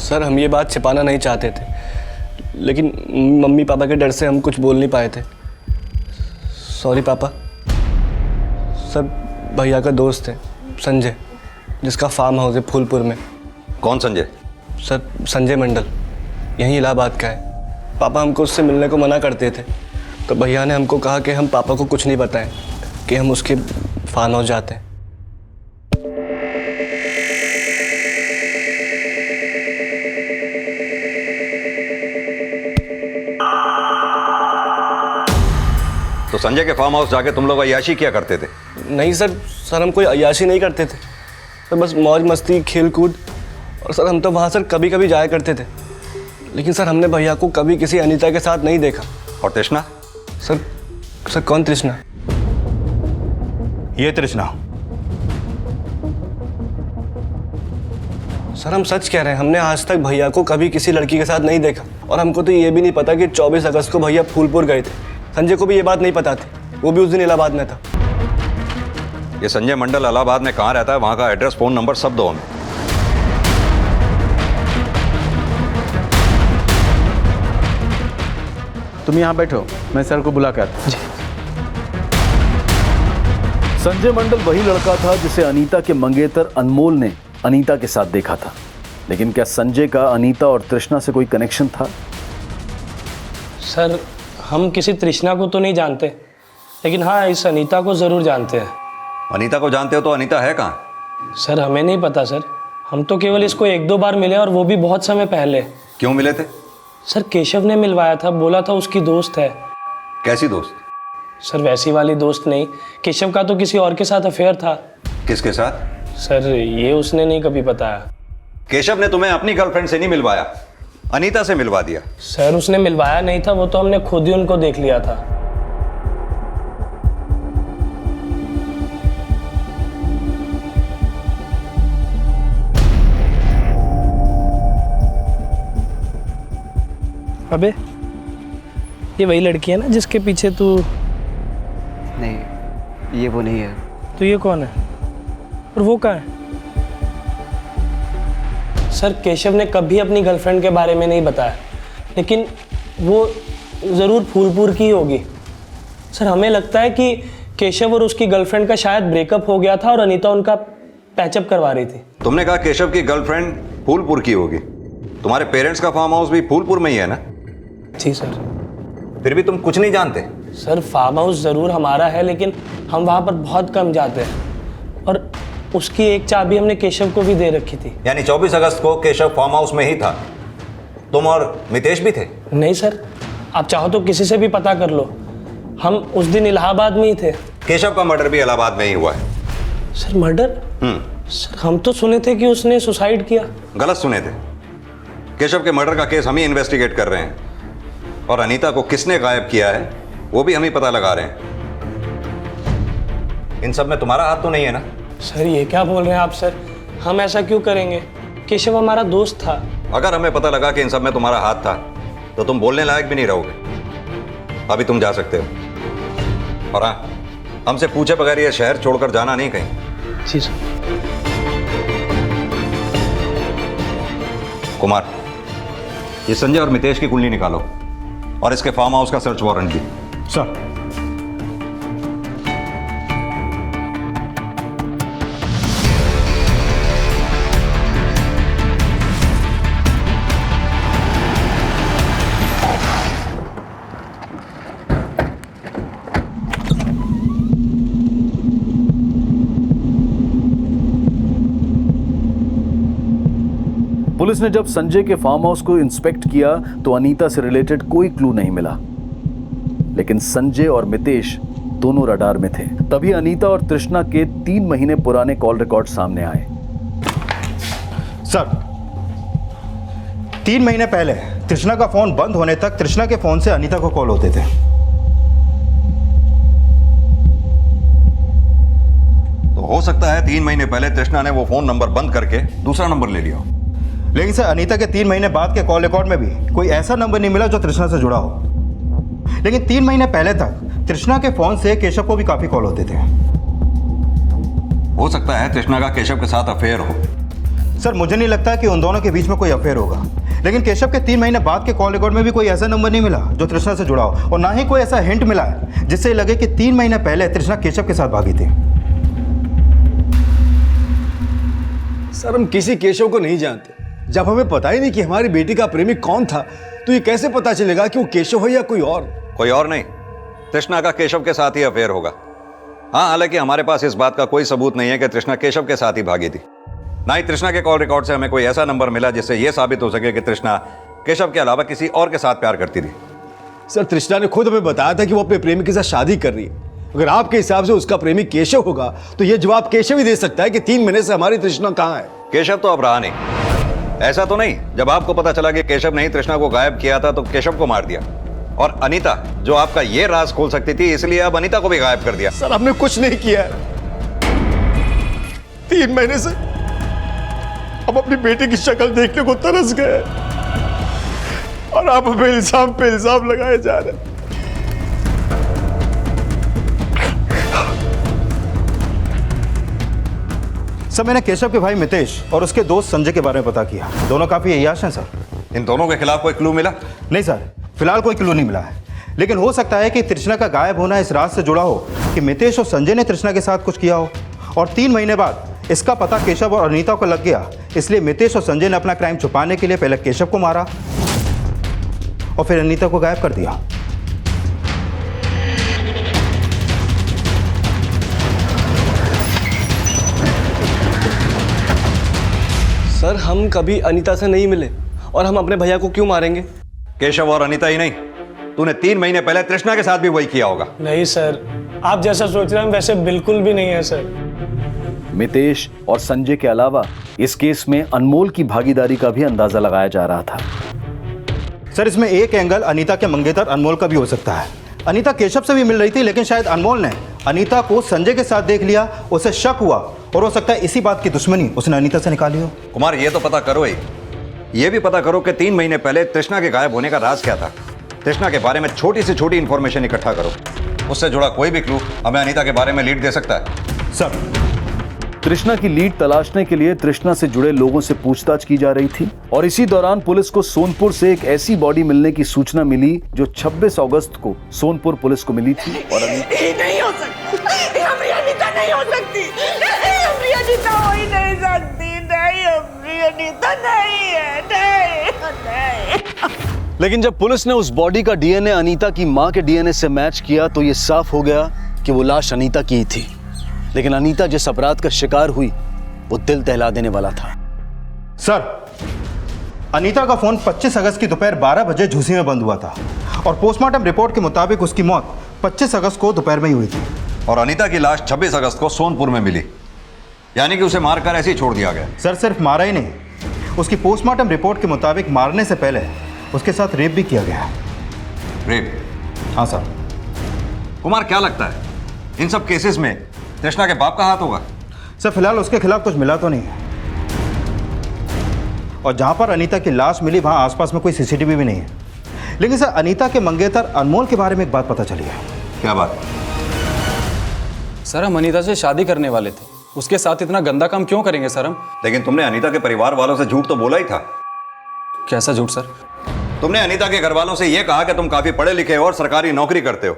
सर हम ये बात छिपाना नहीं चाहते थे, लेकिन मम्मी पापा के डर से हम कुछ बोल नहीं पाए थे। सॉरी पापा। सर भैया का दोस्त है संजय, जिसका फार्म हाउस है फूलपुर में। कौन संजय? सर संजय मंडल, यहीं इलाहाबाद का है। पापा हमको उससे मिलने को मना करते थे, तो भैया ने हमको कहा कि हम पापा को कुछ नहीं बताएं कि हम उसके फार्म हाउस जाते हैं। तो संजय के फार्म हाउस जाके तुम लोग अय्याशी किया करते थे? नहीं सर, सर हम कोई अय्याशी नहीं करते थे, तो बस मौज मस्ती खेल कूद। और सर हम तो वहाँ सर कभी कभी जाया करते थे, लेकिन सर हमने भैया को कभी किसी अनीता के साथ नहीं देखा। और तृष्णा? सर कौन तृष्णा? ये तृष्णा। सर हम सच कह रहे हैं, हमने आज तक भैया को कभी किसी लड़की के साथ नहीं देखा। और हमको तो ये भी नहीं पता कि 24 अगस्त को भैया फूलपुर गए थे। संजय को भी ये बात नहीं पता थी, वो भी उस दिन इलाहाबाद में था। ये संजय मंडल इलाहाबाद में कहाँ रहता है, वहाँ का एड्रेस, फ़ोन नंबर सब दो हमें। तुम यहाँ बैठो, मैं सर को बुला कर आता हूं। संजय मंडल वही लड़का था जिसे अनीता के मंगेतर अनमोल ने अनीता के साथ देखा था। लेकिन क्या संजय का अनीता और तृष्णा से कोई कनेक्शन था? सर हम किसी तृष्णा को तो नहीं जानते, लेकिन हाँ इस अनीता को ज़रूर जानते हैं। अनीता को जानते हो तो अनीता है कहाँ? सर हमें नहीं पता सर, हम तो केवल इसको 1-2 बार मिले और वो भी बहुत समय पहले। क्यों मिले थे? सर केशव ने मिलवाया था, बोला था उसकी दोस्त है। कैसी दोस्त? सर वैसी वाली दोस्त नहीं, केशव का तो किसी और के साथ अफेयर था। किसके साथ? सर ये उसने नहीं कभी बताया। केशव ने तुम्हें अपनी गर्लफ्रेंड से नहीं मिलवाया, अनीता से मिलवा दिया। सर उसने मिलवाया नहीं था, वो तो हमने खुद ही उनको देख लिया था। अबे ये वही लड़की है ना जिसके पीछे तू? नहीं ये वो नहीं है। तो ये कौन है और वो कहाँ है? सर केशव ने कभी अपनी गर्लफ्रेंड के बारे में नहीं बताया, लेकिन वो ज़रूर फूलपुर की होगी। सर हमें लगता है कि केशव और उसकी गर्लफ्रेंड का शायद ब्रेकअप हो गया था और अनीता उनका पैचअप करवा रही थी। तुमने कहा केशव की गर्लफ्रेंड फूलपुर की होगी, तुम्हारे पेरेंट्स का फार्म हाउस भी फूलपुर में ही है ना? जी सर। फिर भी तुम कुछ नहीं जानते? सर फार्म हाउस ज़रूर हमारा है, लेकिन हम वहाँ पर बहुत कम जाते हैं और उसकी एक चाबी हमने केशव को भी दे रखी थी। यानी 24 अगस्त को केशव फार्म हाउस में ही था, तुम और मितेश भी थे? नहीं सर, आप चाहो तो किसी से भी पता कर लो, हम उस दिन इलाहाबाद में ही थे। केशव का मर्डर भी इलाहाबाद में ही हुआ है। Sir murder? सर हम तो सुने थे कि उसने सुसाइड किया। गलत सुने थे। केशव के मर्डर का केस हम ही इन्वेस्टिगेट कर रहे हैं और अनीता को किसने गायब किया है वो भी हम ही पता लगा रहे हैं। इन सब में तुम्हारा हाथ तो नहीं है ना? सर ये क्या बोल रहे हैं आप सर, हम ऐसा क्यों करेंगे? केशव हमारा दोस्त था। अगर हमें पता लगा कि इन सब में तुम्हारा हाथ था तो तुम बोलने लायक भी नहीं रहोगे। अभी तुम जा सकते हो। और हाँ, हमसे पूछे बगैर ये शहर छोड़कर जाना नहीं कहीं। जी सर। कुमार, ये संजय और मितेश की कुंडली निकालो और इसके फार्म हाउस का सर्च वारंट भी। सर। पुलिस ने जब संजय के फार्म हाउस को इंस्पेक्ट किया तो अनीता से रिलेटेड कोई क्लू नहीं मिला, लेकिन संजय और मितेश दोनों रडार में थे। तभी अनीता और तृष्णा के 3 महीने पुराने कॉल रिकॉर्ड सामने आए। सर, 3 महीने पहले तृष्णा का फोन बंद होने तक तृष्णा के फोन से अनीता को कॉल होते थे। तो हो सकता है 3 महीने पहले तृष्णा ने वो फोन नंबर बंद करके दूसरा नंबर ले लिया। लेकिन सर, अनीता के 3 महीने बाद के कॉल रिकॉर्ड में भी कोई ऐसा नंबर नहीं मिला जो तृष्णा से जुड़ा हो। लेकिन 3 महीने पहले तक तृष्णा के फोन से केशव को भी काफी कॉल होते थे। हो सकता है तृष्णा का केशव के साथ अफेयर हो। सर, मुझे नहीं लगता कि उन दोनों के बीच में कोई अफेयर होगा। लेकिन केशव के 3 महीने बाद के कॉल रिकॉर्ड में भी कोई ऐसा नंबर नहीं मिला जो तृष्णा से जुड़ा हो, और ना ही कोई ऐसा हिंट मिला है जिससे लगे कि 3 महीने पहले तृष्णा केशव के साथ भागी थी। सर, हम किसी केशव को नहीं जानते। जब हमें पता ही नहीं कि हमारी बेटी का प्रेमी कौन था, तो ये कैसे पता चलेगा कि वो केशव है या कोई और? कोई और नहीं, तृष्णा का केशव के साथ ही अफेयर होगा। हाँ, हालांकि हमारे पास इस बात का कोई सबूत नहीं है कि तृष्णा केशव के साथ ही भागी थी। ना ही तृष्णा के कॉल रिकॉर्ड से हमें कोई ऐसा नंबर मिला जिससे यह साबित हो सके कि तृष्णा केशव के अलावा किसी और के साथ प्यार करती थी। सर, तृष्णा ने खुद हमें बताया था कि वो अपने प्रेमी के साथ शादी कर रही है। अगर आपके हिसाब से उसका प्रेमी केशव होगा तो यह जवाब केशव ही दे सकता है कि 3 महीने से हमारी तृष्णा कहाँ है। केशव तो अब रहा नहीं। ऐसा तो नहीं जब आपको पता चला कि केशव ने ही तृष्णा को गायब किया था तो केशव को मार दिया, और अनीता जो आपका ये राज खोल सकती थी इसलिए अब अनीता को भी गायब कर दिया। सर, हमने कुछ नहीं किया। 3 महीने से हम अपनी बेटी की शक्ल देखने को तरस गए और आप हमें इल्जाम पे इल्जाम लगाए जा रहे हैं। सर, मैंने केशव के भाई मितेश और उसके दोस्त संजय के बारे में पता किया। दोनों काफी अय्याश हैं सर। इन दोनों के खिलाफ कोई क्लू मिला? नहीं सर, फिलहाल कोई क्लू नहीं मिला है। लेकिन हो सकता है कि तृष्णा का गायब होना इस राज से जुड़ा हो कि मितेश और संजय ने तृष्णा के साथ कुछ किया हो, और 3 महीने बाद इसका पता केशव और अनीता को लग गया। इसलिए मितेश और संजय ने अपना क्राइम छुपाने के लिए पहले केशव को मारा और फिर अनीता को गायब कर दिया। सर, हम कभी अनीता से नहीं मिले और हम अपने भैया को क्यों मारेंगे? केशव और अनीता ही नहीं, तूने 3 महीने पहले तृष्णा के साथ भी वही किया होगा। नहीं सर, आप जैसा सोच रहे हैं वैसे बिल्कुल भी नहीं है सर। मितेश और संजय के अलावा इस केस में अनमोल की भागीदारी का भी अंदाजा लगाया जा रहा था। सर, इसमें एक एंगल अनीता के मंगेतर अनमोल का भी हो सकता है। अनीता केशव से भी मिल रही थी, लेकिन शायद अनमोल ने अनीता को संजय के साथ देख लिया, उसे शक हुआ, और हो सकता है इसी बात की दुश्मनी उसने अनीता से निकाली हो। कुमार, ये तो पता करो ही, ये भी पता करो कि 3 महीने पहले तृष्णा के गायब होने का राज क्या था। तृष्णा के बारे में छोटी से छोटी इंफॉर्मेशन इकट्ठा करो, उससे जुड़ा कोई भी क्लू हमें अनीता के बारे में लीड दे सकता है। सर, तृष्णा की लीड तलाशने के लिए तृष्णा से जुड़े लोगों से पूछताछ की जा रही थी, और इसी दौरान पुलिस को सोनपुर से एक ऐसी बॉडी मिलने की सूचना मिली जो 26 अगस्त को सोनपुर पुलिस को मिली थी। और नहीं हो सकती, हमारी अनीता नहीं हो सकती, हमारी अनीता हो ही नहीं सकती, नहीं हमारी अनीता नहीं है, नहीं। लेकिन जब पुलिस ने उस बॉडी का डीएनए अनीता की मां के डीएनए से मैच किया तो यह साफ हो गया कि वो लाश अनीता की ही थी। लेकिन अनीता जिस अपराध का शिकार हुई वो दिल दहला देने वाला था। सर, अनीता का फोन 25 अगस्त की दोपहर 12 बजे झूसी में बंद हुआ था, और पोस्टमार्टम रिपोर्ट के मुताबिक उसकी मौत 25 अगस्त को दोपहर में ही हुई थी। और अनीता की लाश 26 अगस्त को सोनपुर में मिली, यानी कि उसे मारकर ऐसे ही छोड़ दिया गया। सर, सिर्फ मारा ही नहीं, उसकी पोस्टमार्टम रिपोर्ट के मुताबिक मारने से पहले उसके साथ रेप भी किया गया। रेप? हाँ सर। कुमार, क्या लगता है इन सब केसेस में तृष्णा के बाप का हाथ होगा? सर, फिलहाल उसके खिलाफ कुछ मिला तो नहीं है। और जहाँ पर अनीता की लाश मिली वहाँ आसपास में कोई सीसीटीवी भी नहीं है। लेकिन सर अनीता के मंगेतर अनमोल के बारे में एक बात पता चली है। क्या बात? सर हम अनीता से शादी करने वाले थे, उसके साथ इतना गंदा काम क्यों करेंगे सर हम? लेकिन तुमने अनीता के परिवार वालों से झूठ तो बोला ही था। कैसा झूठ सर? तुमने अनीता के घर वालों से यह कहा कि तुम काफी पढ़े लिखे हो और सरकारी नौकरी करते हो,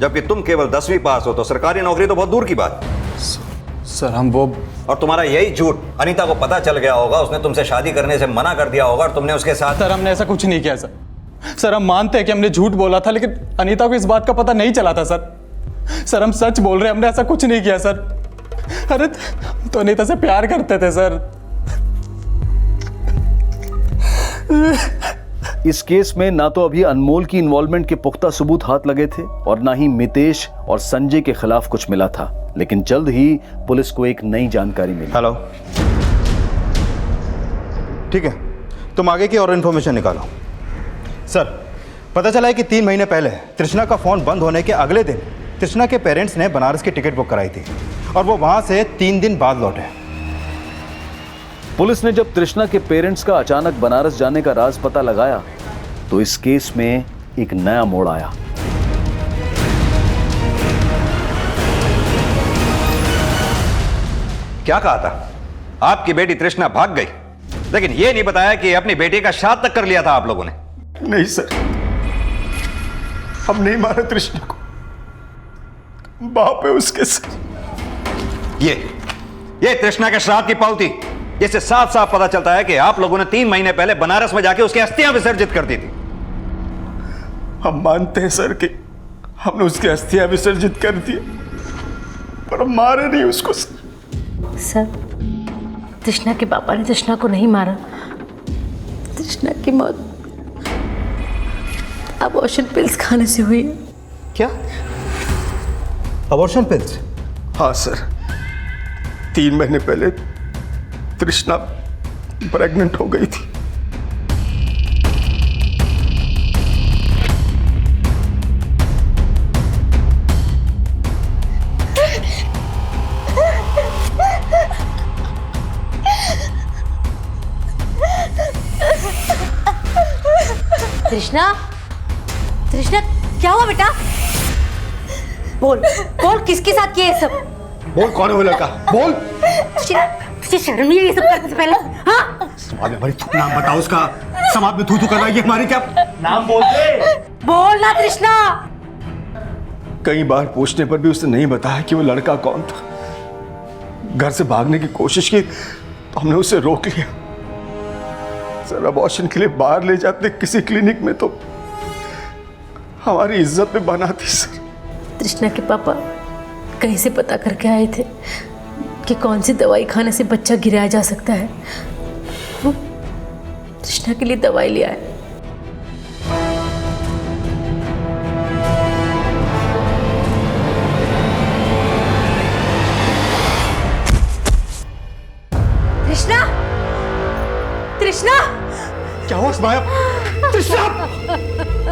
जबकि तुम केवल 10वीं पास हो, तो सरकारी नौकरी तो बहुत दूर की बात। सर हम वो, और तुम्हारा यही झूठ अनीता को पता चल गया होगा, उसने तुमसे शादी करने से मना कर दिया होगा और तुमने उसके साथ। सर हमने ऐसा कुछ नहीं किया सर हम मानते हैं कि हमने झूठ बोला था, लेकिन अनीता को इस बात का पता नहीं चला था सर हम सच बोल रहे हैं, हमने ऐसा कुछ नहीं किया सर। अरे तो अनीता से प्यार करते थे सर। इस केस में ना तो अभी अनमोल की इन्वॉल्वमेंट के पुख्ता सबूत हाथ लगे थे और ना ही मितेश और संजय के खिलाफ कुछ मिला था, लेकिन जल्द ही पुलिस को एक नई जानकारी मिली। हेलो, ठीक है, तुम आगे की और इन्फॉर्मेशन निकालो। सर पता चला है कि 3 महीने पहले तृष्णा का फोन बंद होने के अगले दिन तृष्णा के पेरेंट्स ने बनारस की टिकट बुक कराई थी और वो वहां से 3 दिन बाद लौटे। पुलिस ने जब तृष्णा के पेरेंट्स का अचानक बनारस जाने का राज पता लगाया तो इस केस में एक नया मोड़ आया। क्या कहा था? आपकी बेटी तृष्णा भाग गई, लेकिन यह नहीं बताया कि अपनी बेटी का शादी तक कर लिया था आप लोगों ने। नहीं सर, हम नहीं मारा तृष्णा को, बाप है उसके सर। ये तृष्णा के श्राद्ध की पावती, इससे साफ साफ पता चलता है कि आप लोगों ने 3 महीने पहले बनारस में जाके उसकी अस्थियां विसर्जित कर दी थी। हम मानते हैं सर कि हमने उसकी अस्थियां विसर्जित कर दी, पर हम मारे नहीं उसको सर। तृष्णा के पापा ने तृष्णा को नहीं मारा। तृष्णा की मौत अबॉर्शन पिल्स खाने से हुई है। क्या? Abortion pills? हाँ सर, 3 महीने पहले तृष्णा प्रेग्नेंट हो गई थी। तृष्णा, तृष्णा क्या हुआ बेटा? बोल बोल, किसके साथ किया ये सब? बोल, कौन है वो लड़का? बोल। तुझे शर्म नहीं आई ये सब करने से पहले? हाँ? समाज में नाम बताओ उसका। समाज में थू कर रहा है हमारी, क्या नाम बोलते? बोल ना तृष्णा। कई बार पूछने पर भी उसने नहीं बताया कि वो लड़का कौन था। घर से भागने की कोशिश की तो हमने उसे रोक लिया। सर अबॉर्शन के लिए बाहर ले जाते किसी क्लिनिक में तो हमारी इज्जत पे बना थी सर। तृष्णा के पापा कहीं से पता करके आए थे कि कौन सी दवाई खाने से बच्चा गिराया जा सकता है। वो तृष्णा के लिए दवाई ले आए। तृष्णा, तृष्णा क्या हुआ माया? तृष्णा,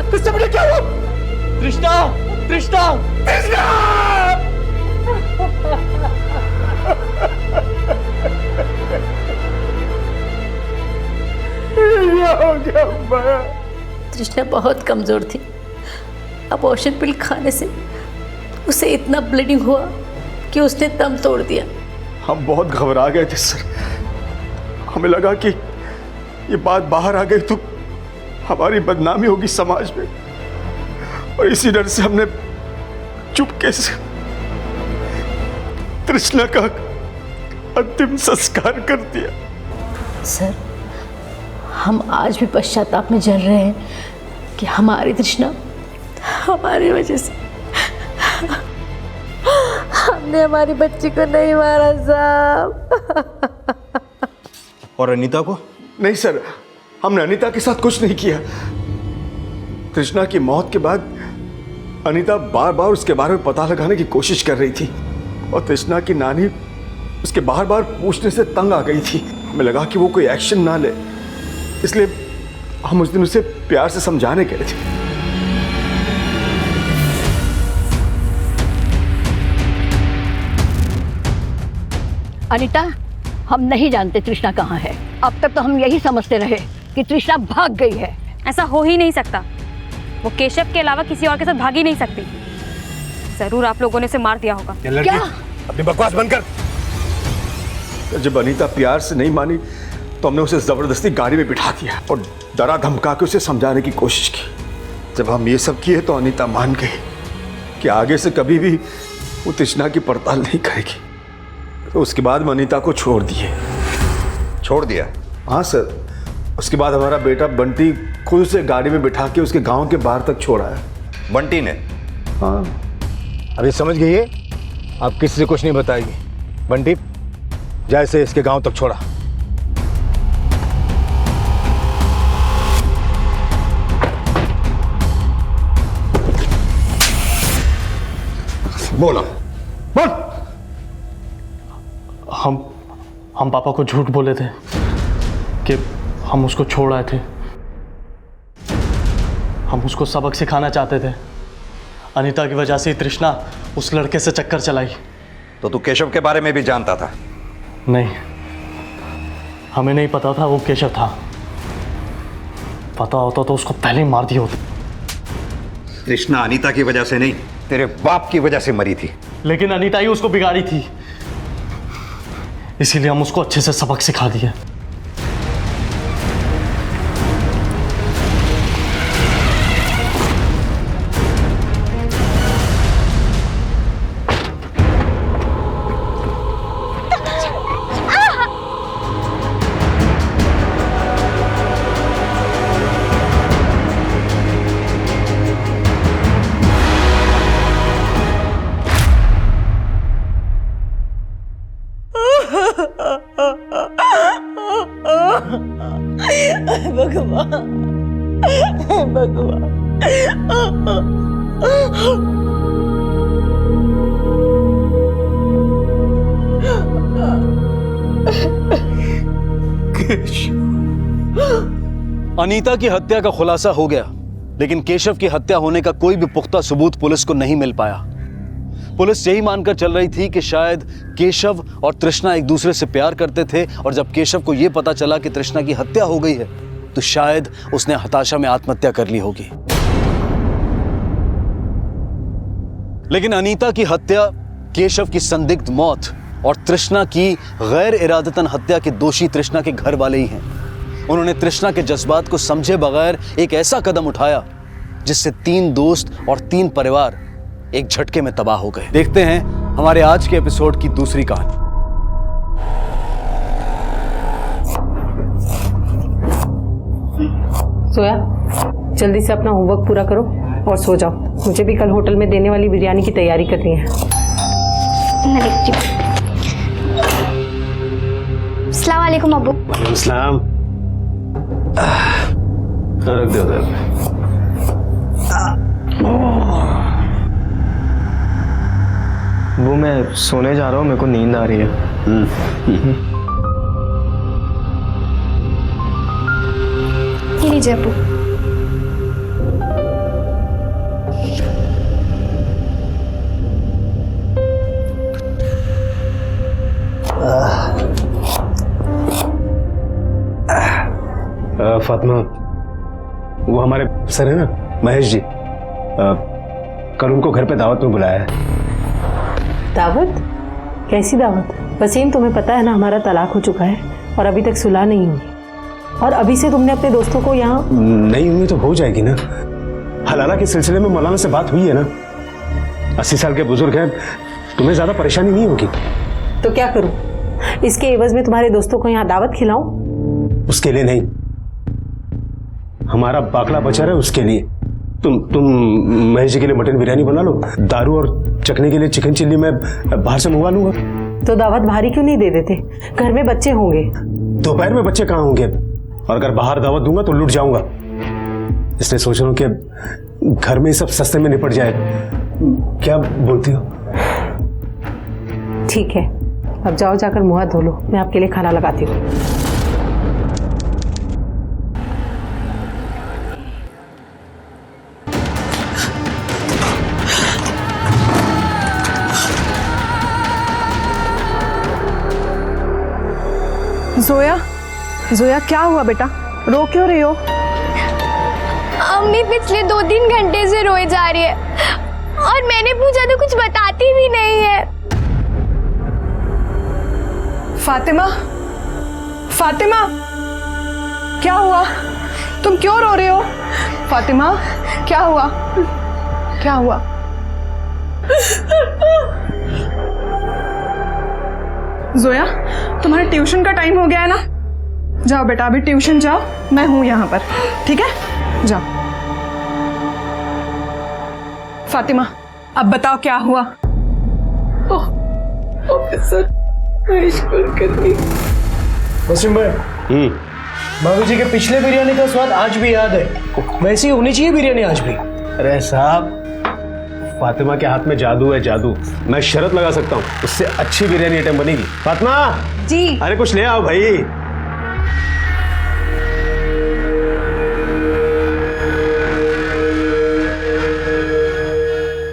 तृष्णा बेटा क्या हुआ? तृष्णा, तृष्णा, तृष्णा! तृष्णा बहुत कमजोर थी। अबॉर्शन पिल खाने से उसे इतना ब्लीडिंग हुआ कि उसने दम तोड़ दिया। हम बहुत घबरा गए थे सर। हमें लगा कि ये बात बाहर आ गई तो हमारी बदनामी होगी समाज में, और इसी डर से हमने चुपके से तृष्णा का अंतिम संस्कार कर दिया। सर हम आज भी पश्चाताप में जल रहे हैं कि हमारी तृष्णा हमारी वजह से हमने हमारी बच्ची को नहीं मारा साहब। और अनीता को? नहीं सर, हमने अनीता के साथ कुछ नहीं किया। तृष्णा की मौत के बाद अनीता बार बार उसके बारे में पता लगाने की कोशिश कर रही थी और तृष्णा की नानी उसके बार बार पूछने से तंग आ गई थी। हमें लगा कि वो कोई एक्शन ना ले, इसलिए हम उस दिन उसे प्यार से समझाने गए थे। अनीता, हम नहीं जानते तृष्णा कहाँ है। अब तक तो हम यही समझते रहे कि तृष्णा भाग गई है। ऐसा हो ही नहीं सकता। वो केशव के अलावा किसी और के साथ भाग ही नहीं सकती। जरूर आप लोगों ने उसे मार दिया होगा। क्या? अपनी बकवास बंद कर। जब अनीता प्यार से नहीं मानी तो हमने उसे जबरदस्ती गाड़ी में बिठा दिया और डरा धमका के उसे समझाने की कोशिश की। जब हम ये सब किए तो अनीता मान गई कि आगे से कभी भी वो तृष्णा की पड़ताल नहीं करेगी। तो उसके बाद हम अनीता को छोड़ दिए। छोड़ दिया? हाँ सर। उसके बाद हमारा बेटा बंटी खुद से गाड़ी में बिठा के उसके गांव के बाहर तक छोड़ा है। बंटी ने? हाँ। अभी समझ गई है, आप किसी से कुछ नहीं बताएगी। बंटी जैसे इसके गांव तक छोड़ा। बोला बोल। हम पापा को झूठ बोले थे कि हम उसको छोड़ आए थे। हम उसको सबक सिखाना चाहते थे। अनीता की वजह से तृष्णा उस लड़के से चक्कर चलाई। तो तू केशव के बारे में भी जानता था? नहीं, हमें नहीं पता था वो केशव था। पता होता तो उसको पहले ही मार दिया होता। तृष्णा अनीता की वजह से नहीं, तेरे बाप की वजह से मरी थी। लेकिन अनीता ही उसको बिगाड़ी थी, इसीलिए हम उसको अच्छे से सबक सिखा दिए। अनीता की हत्या का खुलासा हो गया, लेकिन केशव की हत्या होने का कोई भी पुख्ता सबूत पुलिस को नहीं मिल पाया। पुलिस यही मानकर चल रही थी कि शायद केशव और तृष्णा एक दूसरे से प्यार करते थे, और जब केशव को यह पता चला कि तृष्णा की हत्या हो गई है तो शायद उसने हताशा में आत्महत्या कर ली होगी। लेकिन अनीता की हत्या, केशव की संदिग्ध मौत और तृष्णा की गैर इरादतन हत्या के दोषी तृष्णा के घर वाले ही हैं। उन्होंने तृष्णा के जज्बात को समझे बगैर एक ऐसा कदम उठाया जिससे 3 दोस्त और 3 परिवार एक झटके में तबाह हो गए। देखते हैं हमारे आज के एपिसोड की दूसरी कहानी। सोया, जल्दी से अपना होमवर्क पूरा करो और सो जाओ। मुझे भी कल होटल में देने वाली बिरयानी की तैयारी करनी है। अस्सलाम वालेकुम अब्बू। सलाम। रख दो उधर। वो मैं सोने जा रहा हूँ, मेरे को नींद आ रही है। ये लीजिए अब्बू। फातिमा, वो हमारे सर है ना महेश जी, कल उनको घर पे दावत में बुलाया है। दावत? कैसी दावत? वसीम, तुम्हें पता है ना हमारा तलाक हो चुका है और अभी तक सुलह नहीं हुई। और अभी से तुमने अपने दोस्तों को यहाँ नहीं हुई तो हो जाएगी ना। हलाला के सिलसिले में मौलाना से बात हुई है ना। 80 साल के बुजुर्ग हैं, तुम्हें ज्यादा परेशानी नहीं होगी। तो क्या करूं? इसके एवज में तुम्हारे दोस्तों को यहाँ दावत खिलाऊं? उसके लिए नहीं, हमारा बाकला बचा रहा है उसके लिए। तुम महेश जी के लिए मटन बिरयानी बना लो, दारू और चखने के लिए चिकन चिल्ली मैं बाहर से मंगवा लूंगा। तो दावत भारी क्यों नहीं दे देते? घर में बच्चे होंगे। दोपहर में बच्चे कहाँ होंगे? और अगर बाहर दावत दूंगा तो लुट जाऊंगा, इसलिए सोच रहा हूँ कि घर में सब सस्ते में निपट जाए। क्या बोलती हो? ठीक है, अब जाओ जाकर मुंह हाथ धो लो, मैं आपके लिए खाना लगाती हूँ। जोया, जोया क्या हुआ बेटा, रो क्यों रही हो? अम्मी पिछले 2-3 घंटे से रोए जा रही है और मैंने पूछा तो कुछ बताती भी नहीं है। फातिमा, फातिमा, क्या हुआ? तुम क्यों रो रहे हो? फातिमा, क्या हुआ? क्या हुआ? जोया, तुम्हारे ट्यूशन का टाइम हो गया है ना? जाओ बेटा, अभी ट्यूशन जाओ, मैं हूं यहाँ पर, ठीक है? जाओ। फातिमा, अब बताओ क्या हुआ? ऑफिसर महेश कुलकर्णी। वसीम भाई, बाबूजी के पिछले बिरयानी का स्वाद आज भी याद है। वैसी होनी चाहिए बिरयानी आज भी। अरे साहब, फातिमा के हाथ में जादू है, जादू। मैं शर्त लगा सकता हूँ, उससे अच्छी बिरयानी आइटम बनेगी। फातिमा जी। अरे कुछ ले आओ भाई।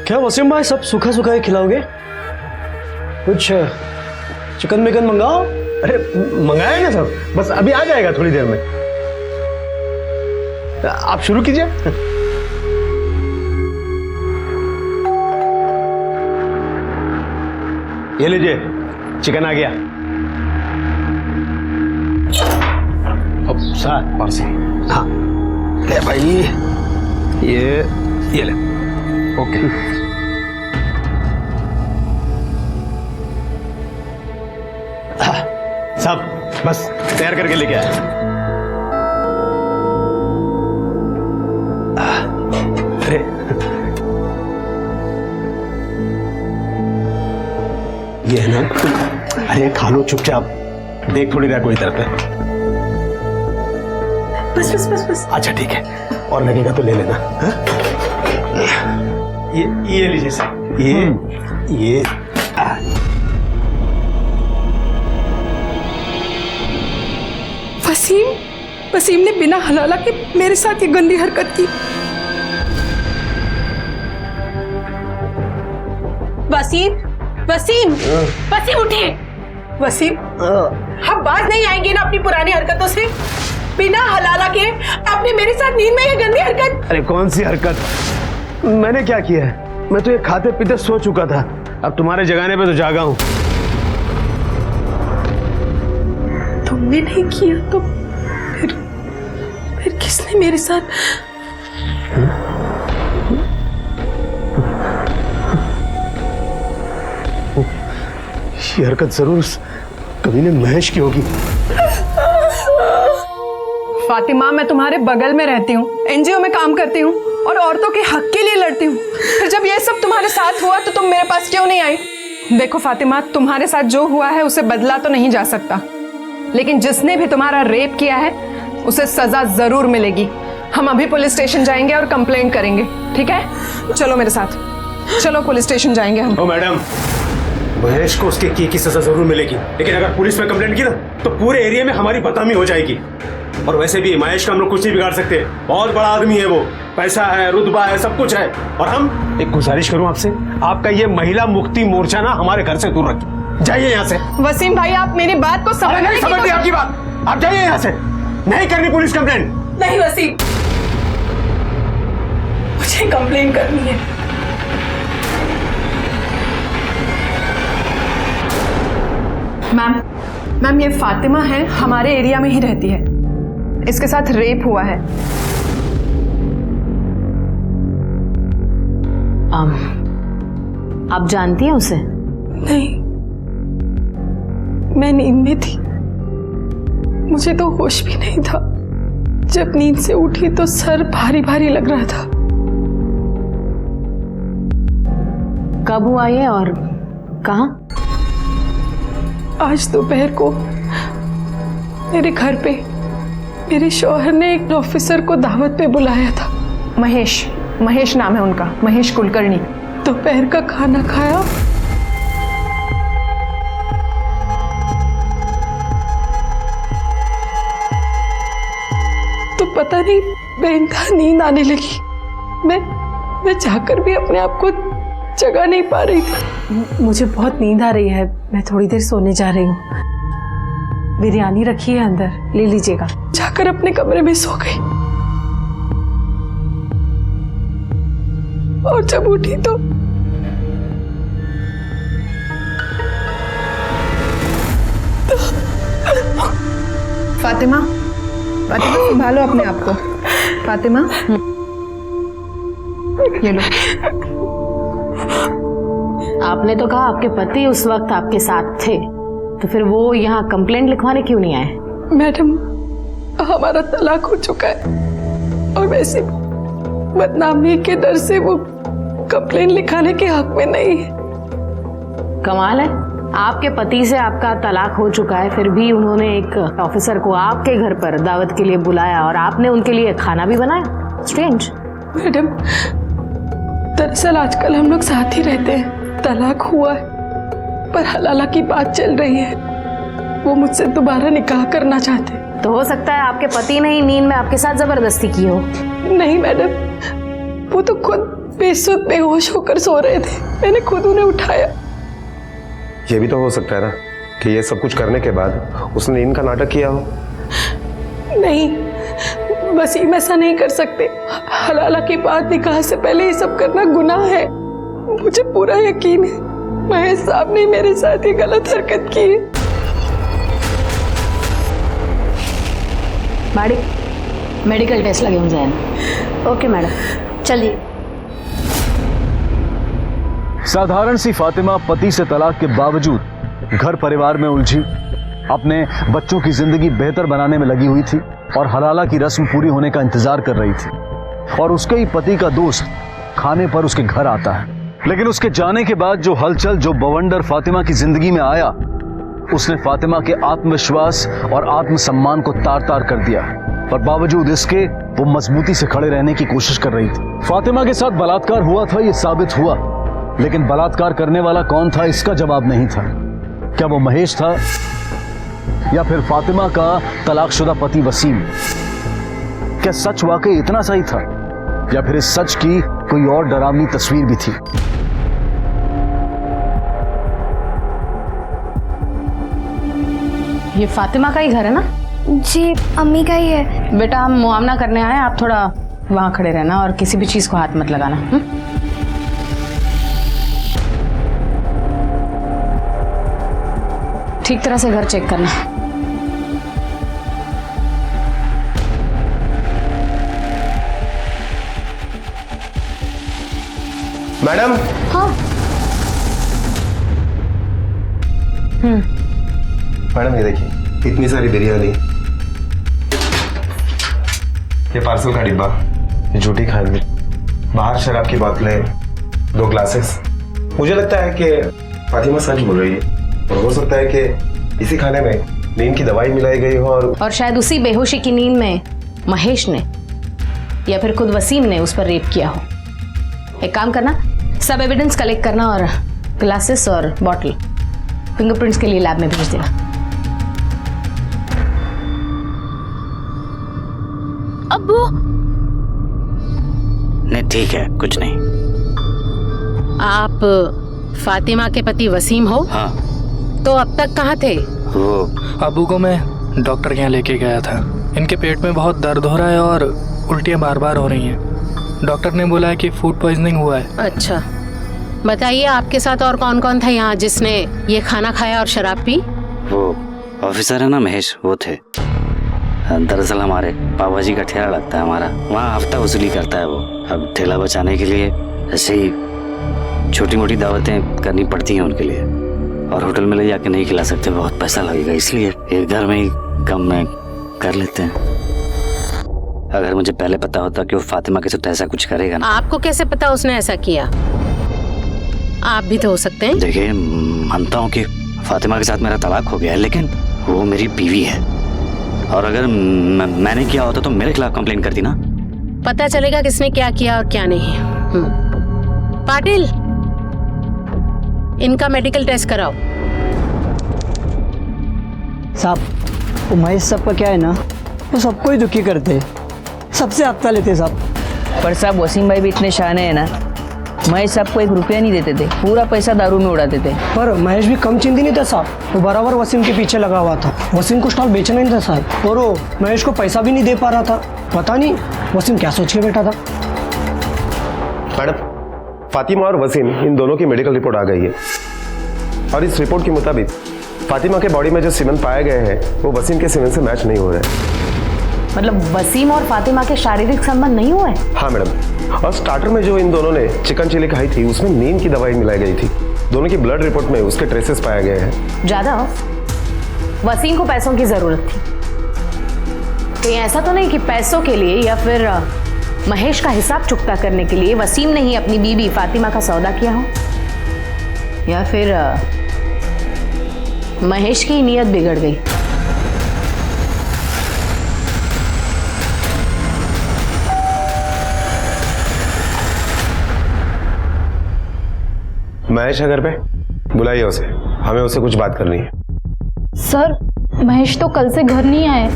क्या वसीम भाई सब सूखा सूखा ही खिलाओगे? कुछ चिकन मिकन मंगाओ। अरे मंगाया ना सब, बस अभी आ जाएगा थोड़ी देर में। आप शुरू कीजिए। ये लीजिए, चिकन आ गया। अब साथ पार्सी। हाँ ले भाई, ये ले। ओके। साहब बस तैयार करके लेके आया। अरे ये है ना, अरे खा लो चुपचाप, देख थोड़ी रहा कोई तरफ है। बस बस बस बस। अच्छा ठीक है, और लगेगा तो ले लेना। हा? ये लीजिए सर, ये वसीम ने बिना हलाला के मेरे साथ ये गंदी हरकत की। वसीम उठिए। वसीम, हम बाज नहीं आएंगे ना अपनी पुरानी हरकतों से? बिना हलाला के आपने मेरे साथ नींद में ये गंदी हरकत। अरे कौन सी हरकत? मैंने क्या किया है? मैं तो ये खाते पीते सो चुका था, अब तुम्हारे जगाने पे तो जागा हूं। तुमने नहीं किया तो फिर किसने मेरे साथ? ये हरकत जरूर कभी ने महेश की होगी। फातिमा, मैं तुम्हारे बगल में रहती हूँ, एनजीओ में काम करती हूँ और औरतों के हक के लिए लड़ती हूँ। फिर जब ये सब तुम्हारे साथ हुआ तो तुम मेरे पास क्यों नहीं आई? देखो फातिमा, तुम्हारे साथ जो हुआ है उसे बदला तो नहीं जा सकता, लेकिन जिसने भी तुम्हारा रेप किया है उसे सजा जरूर मिलेगी। हम अभी पुलिस स्टेशन जाएंगे और कंप्लेंट करेंगे, ठीक है? चलो मेरे साथ, चलो पुलिस स्टेशन जाएंगे हम। ओ मैडम, महेश को उसके की सजा जरूर मिलेगी, लेकिन अगर पुलिस में कंप्लेंट की ना तो पूरे एरिया में हमारी बदनामी हो जाएगी। और वैसे भी महेश का हम लोग कुछ नहीं बिगाड़ सकते, बहुत बड़ा आदमी है वो, पैसा है, रुतबा है, सब कुछ है। और हम एक गुजारिश करूं आपसे, आपका ये महिला मुक्ति मोर्चा ना हमारे घर से दूर रखिए, जाइए यहाँ से। वसीम भाई, आप मेरी बात को समझ नहीं आपकी बात, आप जाइए यहाँ से, नहीं करनी पुलिस कंप्लेंट। नहीं वसीम, मुझे कंप्लेन करनी है। मैम, ये फातिमा है, हमारे एरिया में ही रहती है, इसके साथ रेप हुआ है। आप जानती हैं उसे? नहीं, मैं नींद में थी, मुझे तो होश भी नहीं था। जब नींद से उठी तो सर भारी भारी लग रहा था। कब हुआ ये और कहाँ? आज दोपहर को मेरे घर पे मेरे शौहर ने एक ऑफिसर को दावत पे बुलाया था। महेश नाम है उनका, महेश कुलकर्णी। दोपहर का खाना खाया, तो पता नहीं बेंधा नींद आने लगी। मैं जाकर भी अपने आप को जगा नहीं पा रही थी। मुझे बहुत नींद आ रही है, मैं थोड़ी देर सोने जा रही हूँ। बिरयानी रखी है अंदर, ले लीजिएगा। जाकर अपने कमरे में सो गई और जब उठी तो फातिमा, फातिमा संभालो अपने आप को। फातिमा, ये लो। आपने तो कहा आपके पति उस वक्त आपके साथ थे, तो फिर वो यहाँ कंप्लेंट लिखवाने क्यों नहीं आए? मैडम, हमारा तलाक हो चुका है और वैसे बदनामी के डर से वो कंप्लेंट लिखाने के हक में नहीं है। कमाल है, आपके पति से आपका तलाक हो चुका है, फिर भी उन्होंने एक ऑफिसर को आपके घर पर दावत के लिए बुलाया और आपने उनके लिए खाना भी बनाया। स्ट्रेंज। मैडम, दरअसल आजकल हम लोग साथ ही रहते हैं। तलाक हुआ है पर हलाला की बात चल रही है। वो मुझसे दोबारा निकाह करना चाहते हैं। तो हो सकता है आपके पति ने ही नींद में आपके साथ जबरदस्ती की हो। नहीं मैडम, वो तो खुद बेसुध बेहोश होकर सो रहे थे, मैंने खुद उन्हें उठाया। ये भी तो हो सकता है ना कि ये सब कुछ करने के बाद उसने नींद का नाटक किया हो। नहीं, वसीम ऐसा नहीं कर सकते। हलाला की बात निकाह से पहले ये सब करना गुनाह है। मुझे पूरा यकीन है महेश साहब ने मेरे साथ ये गलत हरकत की है। बाड़ी, मेडिकल टेस्ट लगे होंगे। ओके मैडम, चलिए। साधारण सी फातिमा पति से तलाक के बावजूद घर परिवार में उलझी, अपने बच्चों की जिंदगी बेहतर बनाने में लगी हुई थी और हलाला की रस्म पूरी होने का इंतजार कर रही थी। और उसके ही पति का दोस्त खाने पर उसके घर आता है, लेकिन उसके जाने के बाद जो हलचल, जो बवंडर फातिमा की जिंदगी में आया, उसने फातिमा के आत्मविश्वास और आत्मसम्मान को तार तार कर दिया। पर बावजूद इसके वो मजबूती से खड़े रहने की कोशिश कर रही थी। फातिमा के साथ बलात्कार हुआ था, ये साबित हुआ, लेकिन बलात्कार करने वाला कौन था इसका जवाब नहीं था। क्या वो महेश था या फिर फातिमा का तलाकशुदा पति वसीम? क्या सच वाकई इतना सही था या फिर इस सच की कोई और डरावनी तस्वीर भी थी? ये फातिमा का ही घर है ना? जी अम्मी का ही है। बेटा, हम मुआवना करने आए, आप थोड़ा वहां खड़े रहना और किसी भी चीज को हाथ मत लगाना। ठीक तरह से घर चेक करना। मैडम। हाँ। मैडम ये देखिए, इतनी सारी बिरयानी, ये पार्सल का डिब्बा, ये झूठी खांडवी, बाहर शराब की बोतलें, 2 ग्लासेस। मुझे लगता है कि फातिमा सच बोल रही है और हो सकता है कि इसी खाने में नींद की दवाई मिलाई गई हो और शायद उसी बेहोशी की नींद में महेश ने या फिर खुद वसीम ने उस पर रेप किया हो। एक काम करना, सब एविडेंस कलेक्ट करना और ग्लासेस और बॉटल फिंगरप्रिंट्स के लिए लैब में भेज देना। अब्बू। नहीं ठीक है, कुछ नहीं। आप फातिमा के पति वसीम हो? हाँ। तो अब तक कहाँ थे? वो अबू को मैं डॉक्टर के यहाँ लेके गया था। इनके पेट में बहुत दर्द हो रहा है और उल्टियाँ बार बार हो रही हैं। डॉक्टर ने बोला है कि फूड पॉइजनिंग हुआ है। अच्छा, बताइए आपके साथ और कौन कौन था यहाँ जिसने ये खाना खाया और शराब पी? वो ऑफिसर है ना महेश, वो थे। दरअसल हमारे पापा जी का ठेला लगता है हमारा, वहाँ हफ्ता वसूली करता है वो। अब ठेला बचाने के लिए ऐसे ही छोटी मोटी दावतें करनी पड़ती हैं उनके लिए, और होटल में ले जाके नहीं खिला सकते, बहुत पैसा लगेगा, इसलिए एक घर में ही कम में कर लेते हैं। अगर मुझे पहले पता होता कि वो फातिमा के साथ ऐसा कुछ करेगा ना। आपको कैसे पता उसने ऐसा किया? आप भी तो हो सकते हैं। देखिए, मानता हूँ कि फातिमा के साथ मेरा तलाक हो गया है, लेकिन वो मेरी बीवी है, और अगर मैंने किया होता तो मेरे खिलाफ कंप्लेन करती ना। पता चलेगा किसने क्या किया और क्या नहीं। पाटिल, इनका मेडिकल टेस्ट कराओ। साहब, वो महेश साहब का क्या है ना, वो सबको ही दुखी करते, सबसे हफ्ता लेते साहब। पर साहब वसीम भाई भी इतने शाने हैं ना महेश सबको 1 रुपया नहीं देते थे, पूरा पैसा दारू में उड़ाते थे। पर महेश भी कम चिंती नहीं था साहब, वो बराबर वसीम के पीछे लगा हुआ था। वसीम को स्टॉल बेचना नहीं था साहब, और वो महेश को पैसा भी नहीं दे पा रहा था। पता नहीं वसीम क्या सोच के बैठा था। मैडम, फातिमा और वसीम इन दोनों की मेडिकल रिपोर्ट आ गई है और इस रिपोर्ट के मुताबिक फातिमा के बॉडी में जो सीमेंट पाए गए हैं वो वसीम के सीमेंट से मैच नहीं हो रहे। मतलब वसीम और फातिमा के शारीरिक संबंध नहीं हुए? हाँ मैडम, और स्टार्टर में जो इन दोनों ने चिकन चिली खाई थी उसमें नींद की दवाई मिलाई गई थी। दोनों की ब्लड रिपोर्ट में उसके ट्रेसेस पाए गए हैं। जादव, वसीम को पैसों की जरूरत थी, कहीं ऐसा तो नहीं कि पैसों के लिए या फिर महेश का हिसाब चुकता करने के लिए वसीम ने ही अपनी बीबी फातिमा का सौदा किया हो, या फिर महेश की नीयत बिगड़ गई? महेश है घर पे? बुलाइए उसे, हमें उससे कुछ बात करनी है। सर, महेश तो कल से घर नहीं आए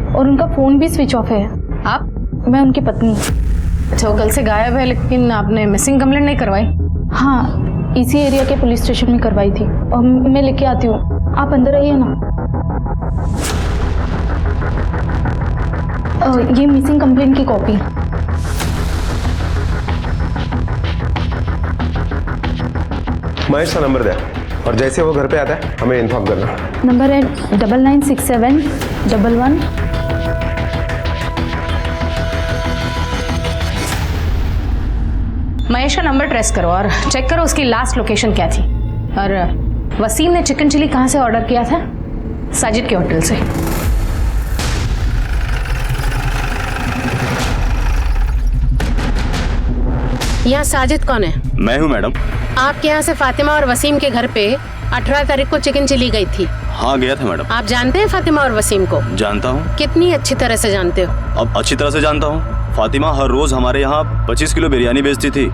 और उनका फोन भी स्विच ऑफ है। आप? मैं उनकी पत्नी। अच्छा, वो कल से गायब है, लेकिन आपने मिसिंग कंप्लेंट नहीं करवाई? हाँ, इसी एरिया के पुलिस स्टेशन में करवाई थी और मैं लेके आती हूँ, आप अंदर आइए ना। ये मिसिंग कंप्लेंट की कॉपी। महेश का नंबर दे और जैसे वो घर पे आता है हमें इन्फॉर्म करना। नंबर है 996711। महेश का नंबर ट्रेस करो और चेक करो उसकी लास्ट लोकेशन क्या थी। और वसीम ने चिकन चिली कहाँ से ऑर्डर किया था? साजिद के होटल से। यहाँ साजिद कौन है? मैं हूँ मैडम। आपके यहाँ से फातिमा और वसीम के घर पे 18 तारीख को चिकन चिली गई थी। हाँ, गया था मैडम। आप जानते हैं फातिमा और वसीम को? जानता हूँ। कितनी अच्छी तरह से जानते हो? अब अच्छी तरह से जानता हूँ। फातिमा हर रोज हमारे यहाँ 25 किलो बिरयानी बेचती थी,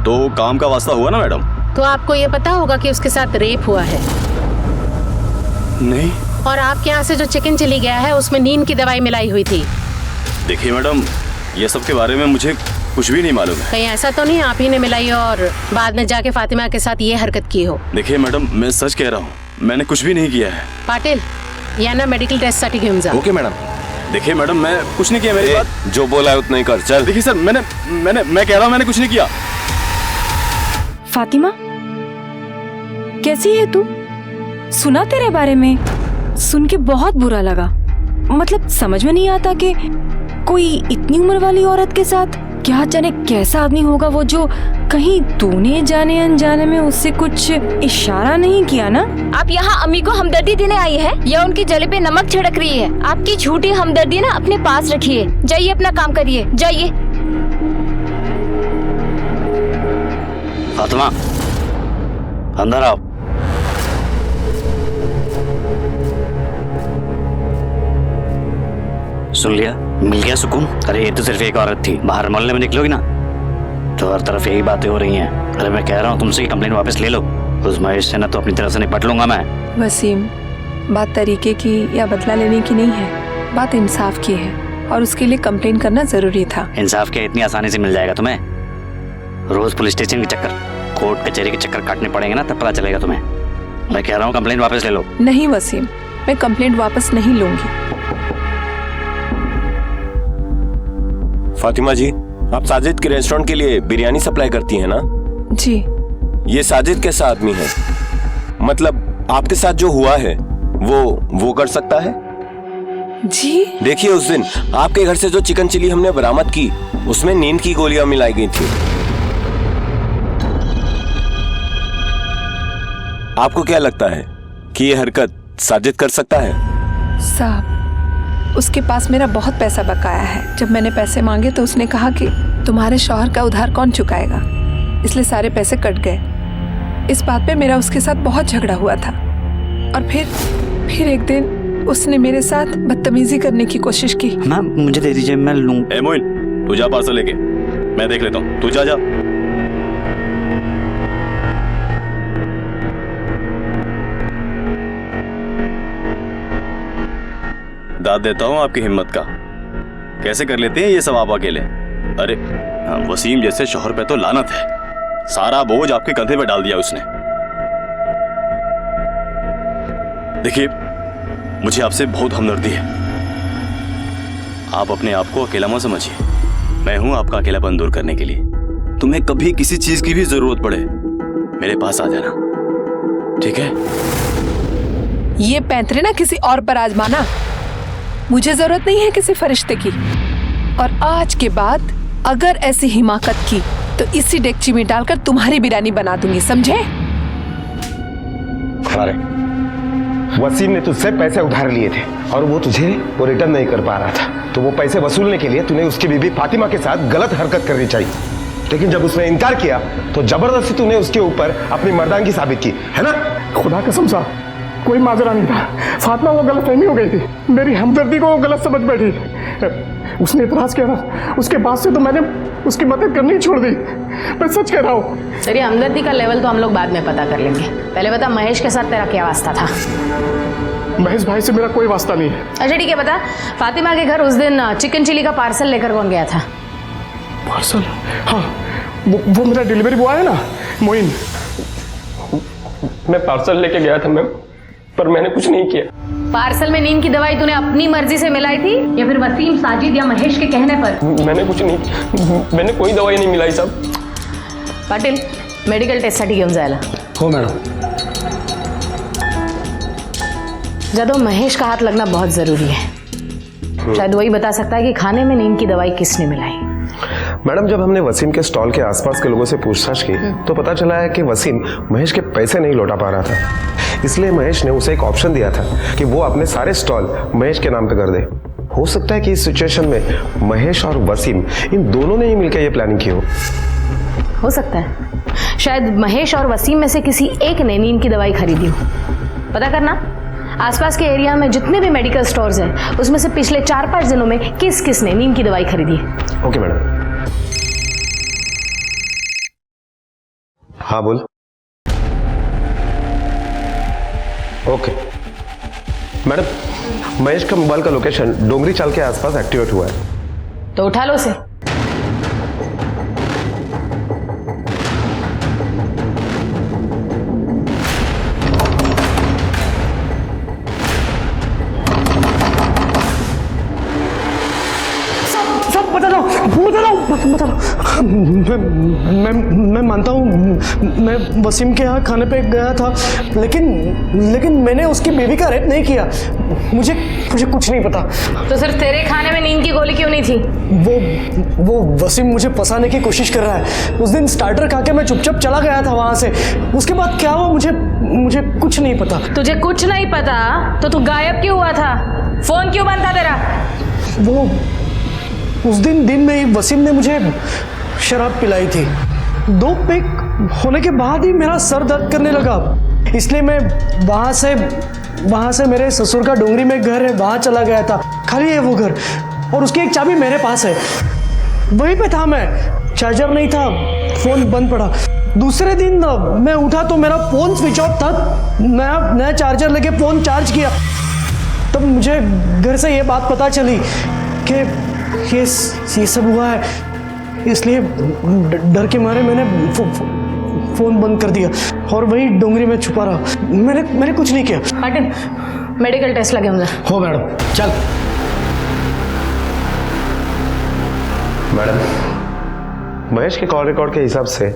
तो काम का वास्ता हुआ ना मैडम। तो आपको ये पता होगा कि उसके साथ रेप हुआ है? नहीं। और आपके यहाँ से जो चिकन चिली गया है उसमें नींद की दवाई मिलाई हुई थी। देखिए मैडम, ये सब के बारे में मुझे कुछ भी नहीं मालूम है। कहीं ऐसा तो नहीं आप ही ने मिलाई और बाद में जाके फातिमा के साथ ये हरकत की हो? देखिए मैडम, मैं सच कह रहा हूँ, मैंने कुछ भी नहीं किया है। पाटिल, या ना मेडिकल टेस्ट सर्टिफिकेट जा। Okay madam. देखिए मैडम, मैं कुछ नहीं किया, मेरी बात जो बोला है उतना ही कर, चल। देखिए सर, मैं कह रहा हूँ मैंने कुछ नहीं किया। फातिमा, कैसी है तू? सुना तेरे बारे में, सुन के बहुत बुरा लगा। मतलब समझ में नहीं आता कि कोई इतनी उम्र वाली औरत के साथ क्या जाने कैसा आदमी होगा वो, जो कहीं तूने जाने अनजाने में उससे कुछ इशारा नहीं किया ना? आप यहाँ अम्मी को हमदर्दी देने आई है या उनकी जले पे नमक छिड़क रही है? आपकी झूठी हमदर्दी ना अपने पास रखिए। जाइए अपना काम करिए, जाइए। फातिमा, अंदर आओ। सुन लिया? मिल गया सुकून? अरे ये तो सिर्फ एक औरत थी, बाहर मोहल्ले में निकलोगी ना तो हर तरफ यही बातें हो रही हैं। अरे मैं कह रहा हूँ तुमसे कंप्लेंट वापस ले लो। उस महेश से ना तो अपनी तरफ से निपट लूंगा मैं। वसीम, बात तरीके की या बदला लेने की नहीं है, बात इंसाफ की है और उसके लिए कंप्लेन करना जरूरी था। इंसाफ क्या इतनी आसानी से मिल जाएगा तुम्हें? रोज पुलिस स्टेशन के चक्कर, कोर्ट कचहरी के चक्कर काटने पड़ेंगे ना, तब पता चलेगा तुम्हें। मैं कह रहा हूँ कंप्लेंट वापस ले लो। नहीं वसीम, मैं कंप्लेंट वापस नहीं लूंगी। फातिमा जी, आप साजिद के रेस्टोरेंट के लिए बिरयानी सप्लाई करती हैं ना? जी। ये साजिद कैसा आदमी है? मतलब आपके साथ जो हुआ है वो कर सकता है? जी। देखिए, उस दिन आपके घर से जो चिकन चिली हमने बरामद की उसमें नींद की गोलियां मिलाई गई थी। आपको क्या लगता है कि ये हरकत साजिद कर सकता है? साहब, उसके पास मेरा बहुत पैसा बकाया है। जब मैंने पैसे मांगे तो उसने कहा कि तुम्हारे शौहर का उधार कौन चुकाएगा, इसलिए सारे पैसे कट गए। इस बात पे मेरा उसके साथ बहुत झगड़ा हुआ था और फिर एक दिन उसने मेरे साथ बदतमीजी करने की कोशिश की। मैम मुझे दे दीजिए, मैं लूँ। ए मोइन, तू जा पार्सल लेके, मैं देख लेता हूँ। तू जा। दाद देता हूँ आपकी हिम्मत का। कैसे कर लेते हैं ये सब आप अकेले? अरे वसीम जैसे शौहर पे तो लानत है, सारा बोझ आपके कंधे पे डाल दिया उसने। देखिए, मुझे आपसे बहुत हमदर्दी है, आप अपने आप को अकेला मत समझिए। मैं हूं आपका अकेलापन दूर करने के लिए। तुम्हें कभी किसी चीज की भी जरूरत पड़े मेरे पास आ जाना, ठीक है? ये पैंतरे ना किसी और पर आजमाना। मुझे जरूरत नहीं है किसी फरिश्ते की। और आज के बाद अगर ऐसी हिमाकत की तो इसी डेगची में डालकर तुम्हारी बिरयानी बना दूंगी, समझे? अरे वसीम ने तुझसे पैसे उधार लिए थे और वो तुझे वो रिटर्न नहीं कर पा रहा था, तो वो पैसे वसूलने के लिए तूने उसकी बीबी फातिमा के साथ गलत हरकत करनी चाहिए। लेकिन जब उसने इनकार किया तो जबरदस्ती तूने उसके ऊपर अपनी मर्दानगी साबित की, है ना? खुदा कसम साहब, कोई माजरा नहीं था। फातिमा वो गलतफहमी हो गई थी, मेरी हमदर्दी को वो गलत समझ बैठी। उसने इतराज किया ना, उसके बाद से तो मैंने उसकी मदद करनी ही छोड़ दी। मैं सच कह रहा हूँ। तेरी हमदर्दी का लेवल तो हम लोग बाद में पता कर लेंगे। पहले बता, महेश के साथ तेरा क्या वास्ता था? महेश भाई से मेरा कोई वास्ता नहीं है। अच्छा ठीक है, बता, फातिमा के घर उस दिन चिकन चिली का पार्सल लेकर कौन गया था? पार्सल? हाँ, वो मेरा डिलीवरी बॉय है ना, मोइन। मैं पार्सल लेके गया था मैम, पर मैंने कुछ नहीं किया। पार्सल में नींद की दवाई तूने अपनी मर्जी से मिलाई थी या फिर वसीम, साजिद या महेश के कहने पर? मैंने कुछ नहीं, मैंने कोई दवाई नहीं मिलाई साहब। पाटिल, मेडिकल टेस्टसाठी घेऊन जायला. हो मैडम. जादव, महेश का हाथ लगना बहुत जरूरी है. शायद वही बता सकता है कि खाने में नींद की दवाई किसने मिलाई. मैडम, जब हमने वसीम के स्टॉल के आसपास के लोगों से पूछताछ की तो पता चला है कि वसीम महेश के पैसे नहीं लौटा पा रहा था, इसलिए महेश ने उसे एक ऑप्शन दिया था कि वो अपने सारे स्टॉल महेश के नाम पे कर दे. हो सकता है कि इस सिचुएशन में महेश और वसीम इन दोनों ने ही मिलकर ये प्लानिंग की हो सकता है. शायद महेश और वसीम में से किसी एक ने नींद की दवाई खरीदी हो. पता करना आसपास के एरिया में जितने भी मेडिकल स्टोर्स हैं उसमें से पिछले 4-5 दिनों में किस किस ने नींद की दवाई खरीदी है. Okay madam. हाँ बोल. ओके मैडम, महेश का मोबाइल का लोकेशन डोंगरी चाल के आसपास एक्टिवेट हुआ है. तो उठा लो उसे. बता दो. मैं मानता हूँ मैं वसीम के यहाँ खाने पे गया था, लेकिन मैंने उसकी बेबी का रेप नहीं किया. मुझे कुछ नहीं पता. तो सिर्फ तेरे खाने में नींद की गोली क्यों नहीं थी? वो वसीम मुझे फंसाने की कोशिश कर रहा है. उस दिन स्टार्टर खा के मैं चुपचाप चला गया था वहां से. उसके बाद क्या हुआ मुझे कुछ नहीं पता. तुझे कुछ नहीं पता तो तू गायब क्यों हुआ था? फोन क्यों बंद था तेरा? वो उस दिन में ही वसीम ने मुझे शराब पिलाई थी. 2 पेग होने के बाद ही मेरा सर दर्द करने लगा, इसलिए मैं वहाँ से मेरे ससुर का डोंगरी में घर है वहाँ चला गया था. खाली है वो घर और उसकी एक चाबी मेरे पास है. वहीं पे था मैं. चार्जर नहीं था, फ़ोन बंद पड़ा. दूसरे दिन मैं उठा तो मेरा फ़ोन स्विच ऑफ था. नया चार्जर लेके फ़ोन चार्ज किया तब मुझे घर से ये बात पता चली कि ये सब हुआ है. इसलिए डर के मारे मैंने फोन बंद कर दिया और वही डोंगरी में छुपा रहा. मैंने कुछ नहीं किया. पाटिल, मेडिकल टेस्ट लगे होंगे. हो मैडम. चल मैडम, महेश के कॉल रिकॉर्ड के हिसाब से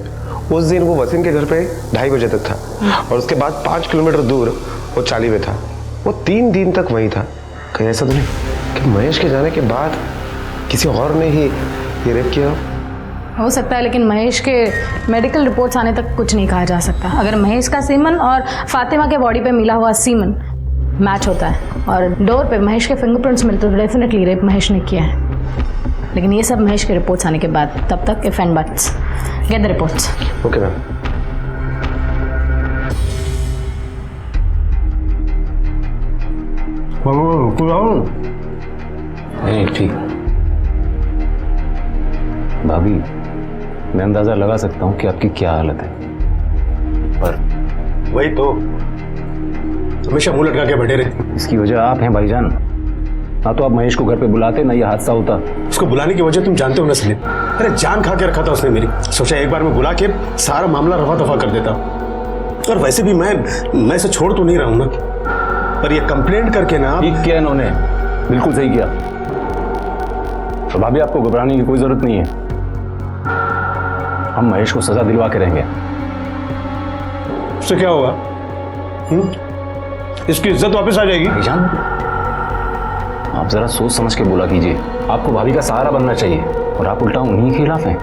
उस दिन वो वसीम के घर पे 2:30 बजे तक था और उसके बाद 5 किलोमीटर दूर वो चाली में था. वो 3 दिन तक वहीं था. कहीं ऐसा तो नहीं कि महेश के जाने के बाद किसी और ने ही ये रेप किया? हो सकता है, लेकिन महेश के मेडिकल रिपोर्ट्स आने तक कुछ नहीं कहा जा सकता. अगर महेश का सीमन और फातिमा के बॉडी पे मिला हुआ सीमन मैच होता है और डोर पे महेश के फिंगरप्रिंट्स मिलते तो डेफिनेटली रेप महेश ने किया है. लेकिन ये सब महेश के रिपोर्ट्स आने के बाद. तब तक if and buts, get the reports. Okay ma'am. नहीं ठीक भाभी, मैं अंदाजा लगा सकता हूँ कि आपकी क्या हालत है, पर वही तो हमेशा मुंह लटका के बैठे रहे. इसकी वजह आप हैं भाईजान. ना तो आप महेश को घर पे बुलाते, ना ये हादसा होता। उसको बुलाने की वजह तुम जानते हो ना सलीम। अरे जान खा के रखा था उसने मेरी। सोचा एक बार में बुला के सारा मामला रफा दफा कर देता। और वैसे भी मैं इसे छोड़ तो नहीं रहा हूं ना, पर ये कंप्लेंट करके ना। ठीक किया इन्होंने, बिल्कुल सही किया। तो भाभी आपको घबराने की कोई जरूरत नहीं है, हम महेश को सजा दिलवा के रहेंगे। उससे क्या होगा? इसकी इज्जत वापस आ जाएगी। भाईजान, आप जरा सोच समझ के बोला कीजिए। आपको भाभी का सहारा बनना चाहिए और आप उल्टा उन्हीं के खिलाफ हैं।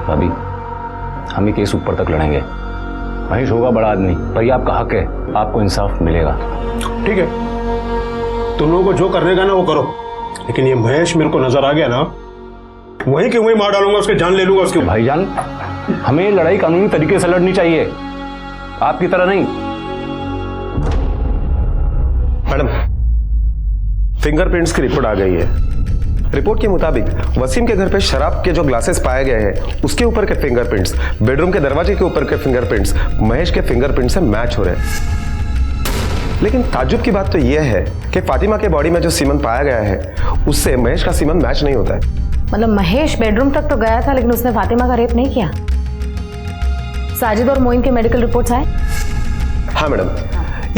भाभी, हम ये केस ऊपर तक लड़ेंगे। महेश होगा बड़ा आदमी, पर ये आपका हक है, आपको इंसाफ मिलेगा। ठीक है, तुम लोगों को जो करने का ना वो करो, लेकिन ये महेश मेरे को नजर आ गया ना, वहीं के वहीं मार डालूंगा, उसके जान ले लूंगा उसके। भाईजान, हमें लड़ाई कानूनी तरीके से लड़नी चाहिए, आपकी तरह नहीं। मैडम, फिंगरप्रिंट्स की रिपोर्ट आ गई है। रिपोर्ट के मुताबिक वसीम के घर पे शराब के जो ग्लासेस पाए गए हैं उसके ऊपर के फिंगरप्रिंट्स, बेडरूम के दरवाजे के ऊपर के फिंगरप्रिंट्स महेश के फिंगरप्रिंट से मैच हो रहे हैं। लेकिन ताज्जुब की बात तो यह है कि फातिमा के बॉडी में जो सीमन पाया गया है उससे महेश का सीमन मैच नहीं होता है। मतलब महेश बेडरूम तक तो गया था, लेकिन उसने फातिमा का रेप नहीं किया। साजिद और मोइन के मेडिकल रिपोर्ट्स आए? हाँ मैडम,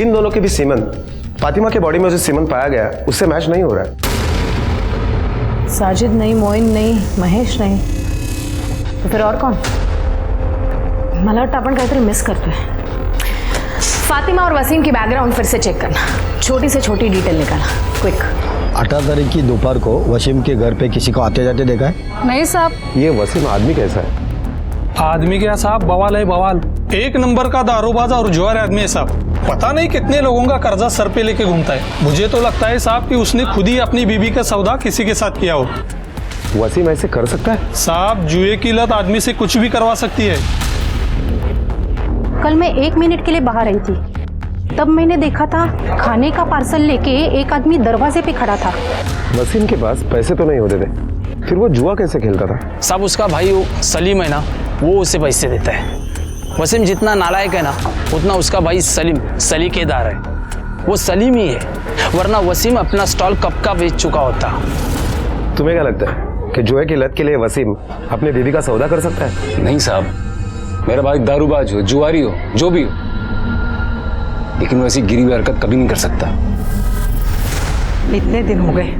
इन दोनों के भी सीमन फातिमा के बॉडी में जो सीमन पाया गया उससे मैच नहीं हो रहा है। साजिद नहीं, मोइन नहीं, महेश नहीं, तो फिर और कौन? मला वाटतं आपण काहीतरी मिस करतोय। फातिमा और वसीम की बैकग्राउंड फिर से चेक करना, छोटी से छोटी डिटेल निकालना, क्विक। 18 तारीख की दोपहर को वसीम के घर पे किसी को आते जाते देखा है? नहीं साहब। ये वसीम आदमी कैसा है? आदमी क्या साहब, बवाल है बवाल। एक नंबर का दारूबाज और जुआर आदमी है साहब। पता नहीं कितने लोगों का कर्जा सर पे लेके घूमता है। मुझे तो लगता है साहब कि उसने खुद ही अपनी बीबी का सौदा किसी के साथ किया हो। वसीम ऐसे कर सकता है? साहब, जुए की लत आदमी से कुछ भी करवा सकती है। कल मैं 1 मिनट के लिए बाहर आई थी, तब मैंने देखा था खाने का पार्सल लेके एक आदमी दरवाजे पे खड़ा था। वसीम के पास पैसे तो नहीं होते थे, फिर वो जुआ कैसे खेलता था? साहब, उसका भाई वो सलीम है ना, वो उसे पैसे देता है। वसीम जितना नालायक है ना, उतना उसका भाई सलीम सलीकेदार है। वो सलीम ही है, वरना वसीम अपना स्टॉल कब का बेच चुका होता। तुम्हें क्या लगता है कि जुए की लत के लिए वसीम अपनी बीवी का सौदा कर सकता है? नहीं साहब, मेरा भाई दारूबाज हो, जुआरी हो, जो भी हो, लेकिन वो ऐसी गिरी हुई हरकत कभी नहीं कर सकता। इतने दिन हो गए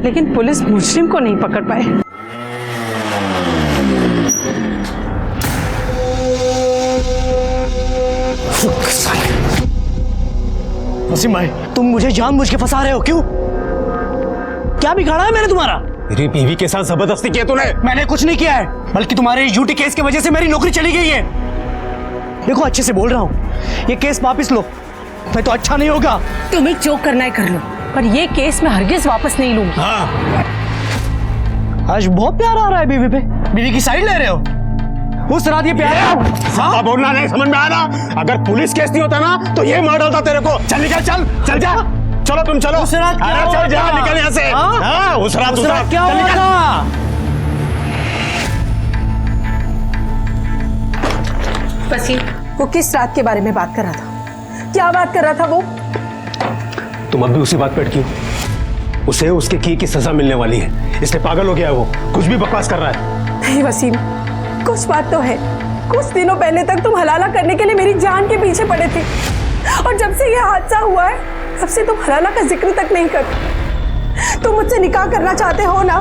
लेकिन पुलिस मुजरिम को नहीं पकड़ पाए। वसीम भाई, तुम मुझे जानबूझ के फंसा रहे हो, क्यों? क्या बिगाड़ा है मैंने तुम्हारा? मेरी बीवी के साथ जबरदस्ती किया तूने? मैंने कुछ नहीं किया है, बल्कि तुम्हारे इस झूठी केस की वजह से मेरी नौकरी चली गई है। देखो, अच्छे से बोल रहा हूँ, ये केस वापस लो, नहीं तो अच्छा नहीं होगा। तुम्हें जो करना है कर लो, पर ये केस मैं हरगिज वापस नहीं लूंगी। हाँ। आज बहुत प्यार आ रहा है बीवी पे, बीवी की साइड ले रहे हो। उस रात ये प्यार हाँ? बोलना नहीं समझ में आया ना? अगर पुलिस केस नहीं होता ना तो ये मार डालता तेरे को। चल निकल, चल जा, चलो तुम चलो। उस रात क्या चल जा, निकल यहाँ से। हाँ, उस रात क्या होगा? वसीम, वो किस रात के बारे में बात कर रहा था? क्या बात कर रहा था वो? तुम अब भी उसी बात पे अटकी हो। उसे उसके किए की सजा मिलने वाली है, इसलिए पागल हो गया है वो, कुछ भी बकवास कर रहा है। नहीं वसीम, कुछ बात तो है। कुछ दिनों पहले तक तुम हलाला करने के लिए मेरी जान के पीछे पड़े थे, और जब से यह हादसा हुआ है तब से तुम हलाला का जिक्र तक नहीं करते। तुम मुझसे निकाह करना चाहते हो ना?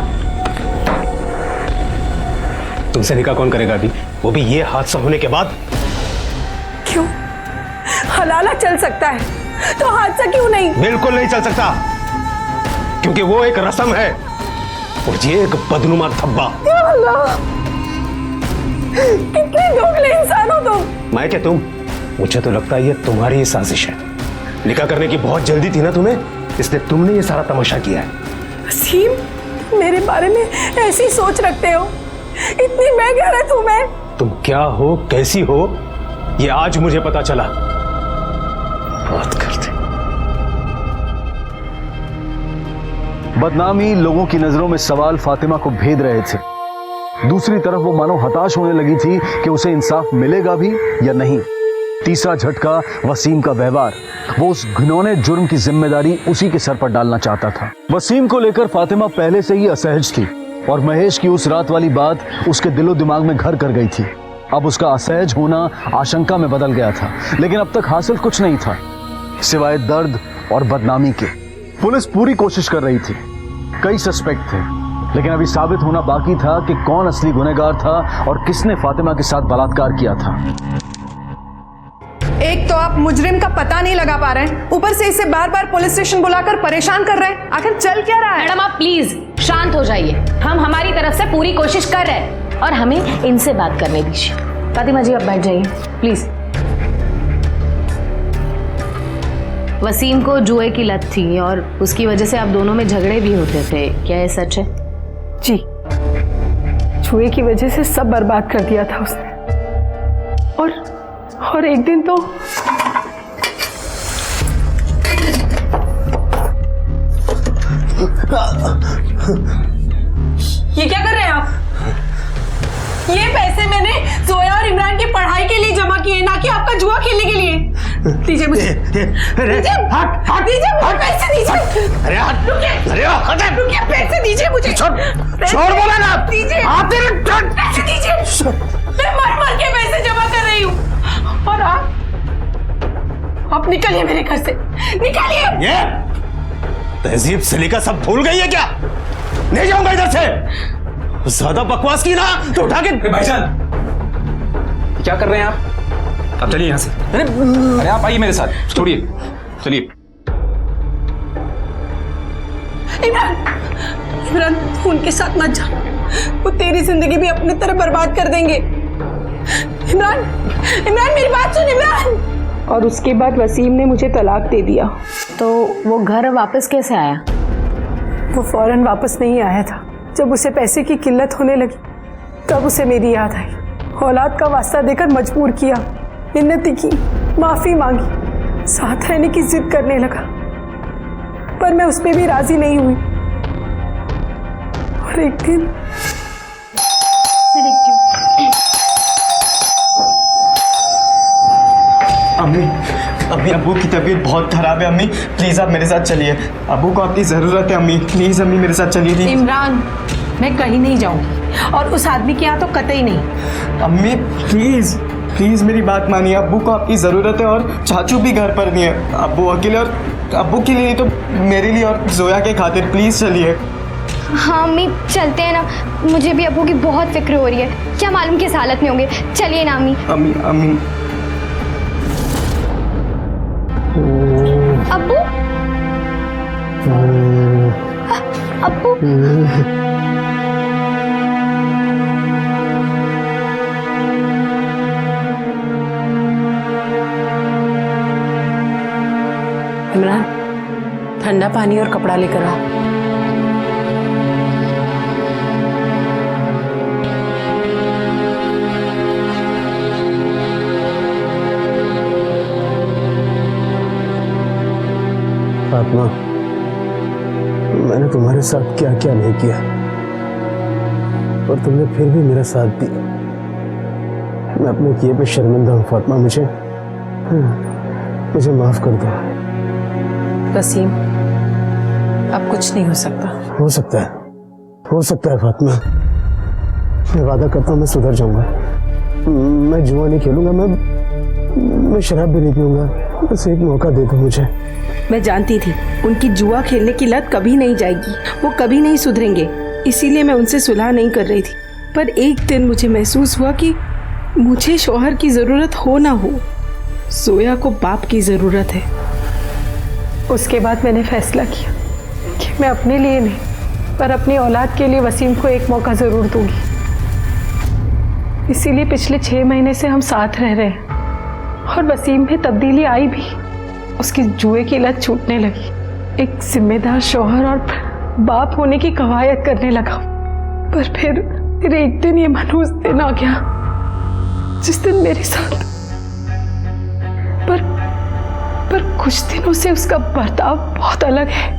तुमसे निकाह कौन करेगा अभी, वो भी ये हादसा होने के बाद? क्यों? हलाला चल सकता है तो हादसा क्यों नहीं? बिल्कुल नहीं चल सकता, क्योंकि वो एक रस्म है और ये एक बदनुमा धब्बा। कितने दोगले इंसान हो तुम। मैं क्या तुम? मुझे तो लगता है ये तुम्हारी ही साजिश है। निकाह करने की बहुत जल्दी थी ना तुम्हें, इसलिए तुमने ये सारा तमाशा किया है। वसीम, तुम मेरे बारे में ऐसी सोच रखते हो? इतनी बेगैरत हूं मैं? तुम क्या हो, कैसी हो, ये आज मुझे पता चला। बात करते। बदनामी लोगों की नजरों में सवाल फातिमा को भेद रहे थे। दूसरी तरफ वो मानो हताश होने लगी थी कि उसे इंसाफ मिलेगा भी या नहीं। तीसरा झटका वसीम का व्यवहार। वो उस घिनौने जुर्म की जिम्मेदारी उसी के सर पर डालना चाहता था। वसीम को लेकर फातिमा पहले से ही असहज थी और महेश की उस रात वाली बात उसके दिलो दिमाग में घर कर गई थी। अब उसका असहज होना आशंका में बदल गया था, लेकिन अब तक हासिल कुछ नहीं था सिवाय दर्द और बदनामी के। पुलिस पूरी कोशिश कर रही थी, कई सस्पेक्ट थे, लेकिन अभी साबित होना बाकी था कि कौन असली गुनहगार था और किसने फातिमा के साथ बलात्कार किया था। एक तो आप मुजरिम का पता नहीं लगा पा रहे हैं, ऊपर से इसे बार बार पुलिस स्टेशन बुलाकर परेशान कर रहे हैं। आखिर चल क्या रहा है? मैडम आप प्लीज शांत हो जाइए। हम हमारी तरफ से पूरी कोशिश कर रहे हैं और हमें इनसे बात करने दीजिए। फातिमा जी आप बैठ जाइए प्लीज। वसीम को जुए की लत थी और उसकी वजह से आप दोनों में झगड़े भी होते थे, क्या ये सच है? जी, जुए की वजह से सब बर्बाद कर दिया था उसने। और एक दिन तो ये क्या कर रहे हैं आप? ये पैसे मैंने जोया और इमरान की पढ़ाई के लिए जमा किए, ना कि आपका जुआ खेलने के लिए। दीजिए मुझे, दीजिए, हट दीजिए मुझे पैसे दीजिए। अरे हट, रुकिए, पैसे दीजिए मुझे। छोड़ बोला ना, दीजिए, पैसे दीजिए। मैं मर के पैसे जमा कर रही हूँ और आप निकलिए मेरे घर से, निकलिए। ये तहजीब सलीका सब भूल गई है क्या? नहीं जाऊंगा इधर से। ज्यादा बकवास की ना तो उठा के। भाईजान क्या कर रहे हैं आप? चलिए यहाँ से। अरे आप आइए मेरे साथ, छोड़िए, चलिए। इमरान तू उनके साथ मत जा, वो तेरी जिंदगी भी अपनी तरह बर्बाद कर देंगे। इमरान मेरी बात सुन इमरान। और उसके बाद वसीम ने मुझे तलाक दे दिया। तो वो घर वापस कैसे आया? वो फौरन वापस नहीं आया था। जब उसे पैसे की किल्लत होने लगी तब उसे मेरी याद आई। औलाद का वास्ता देकर मजबूर किया, मिन्नती की, माफी मांगी, साथ रहने की जिद करने लगा, पर मैं उस पर भी राजी नहीं हुई। और एक दिन अम्मी अब्बू की तबीयत बहुत खराब है। अम्मी प्लीज आप मेरे साथ चलिए, अब्बू को आपकी जरूरत है। अम्मी प्लीज, अम्मी मेरे साथ चलिए। इमरान मैं कहीं नहीं जाऊंगी और उस आदमी के यहाँ तो कतई नहीं। अम्मी प्लीज प्लीज मेरी बात मानिए, अब्बू को आपकी जरूरत है और चाचू भी घर पर नहीं है। अब्बू अकेले, और अब्बू के लिए नहीं तो मेरे लिए और जोया के खातिर प्लीज चलिए। हाँ अम्मी चलते हैं ना, मुझे भी अब्बू की बहुत फिक्र हो रही है, क्या मालूम किस हालत में होंगे। चलिए ना अम्मी। अम्मी अब्बू अब्बू इमरान ठंडा पानी और कपड़ा लेकर आ। फातिमा, मैंने तुम्हारे साथ क्या क्या नहीं किया और तुमने फिर भी मेरा साथ दिया। मैं अपने किए पे शर्मिंदा हूँ फातिमा, मुझे माफ कर दो। वसीम अब कुछ नहीं हो सकता। हो सकता है फातिमा। मैं वादा करता हूँ मैं सुधर जाऊंगा। मैं जुआ नहीं खेलूंगा, मैं शराब भी नहीं पीऊंगा। बस एक मौका दे दो मुझे। मैं जानती थी उनकी जुआ खेलने की लत कभी नहीं जाएगी, वो कभी नहीं सुधरेंगे, इसीलिए मैं उनसे सुलह नहीं कर रही थी। पर एक दिन मुझे महसूस हुआ कि मुझे शौहर की ज़रूरत हो ना हो, जोया को बाप की ज़रूरत है। उसके बाद मैंने फैसला किया कि मैं अपने लिए नहीं पर अपनी औलाद के लिए वसीम को एक मौका ज़रूर दूंगी। इसीलिए पिछले 6 महीने से हम साथ रह रहे हैं और वसीम में तब्दीली आई भी। उसकी जुए की लत छूटने लगी, एक जिम्मेदार शौहर और बाप होने की कवायद करने लगा। पर फिर एक दिन ये मनहूस दिन आ गया जिस दिन मेरे साथ पर कुछ दिनों से उसका बर्ताव बहुत अलग है।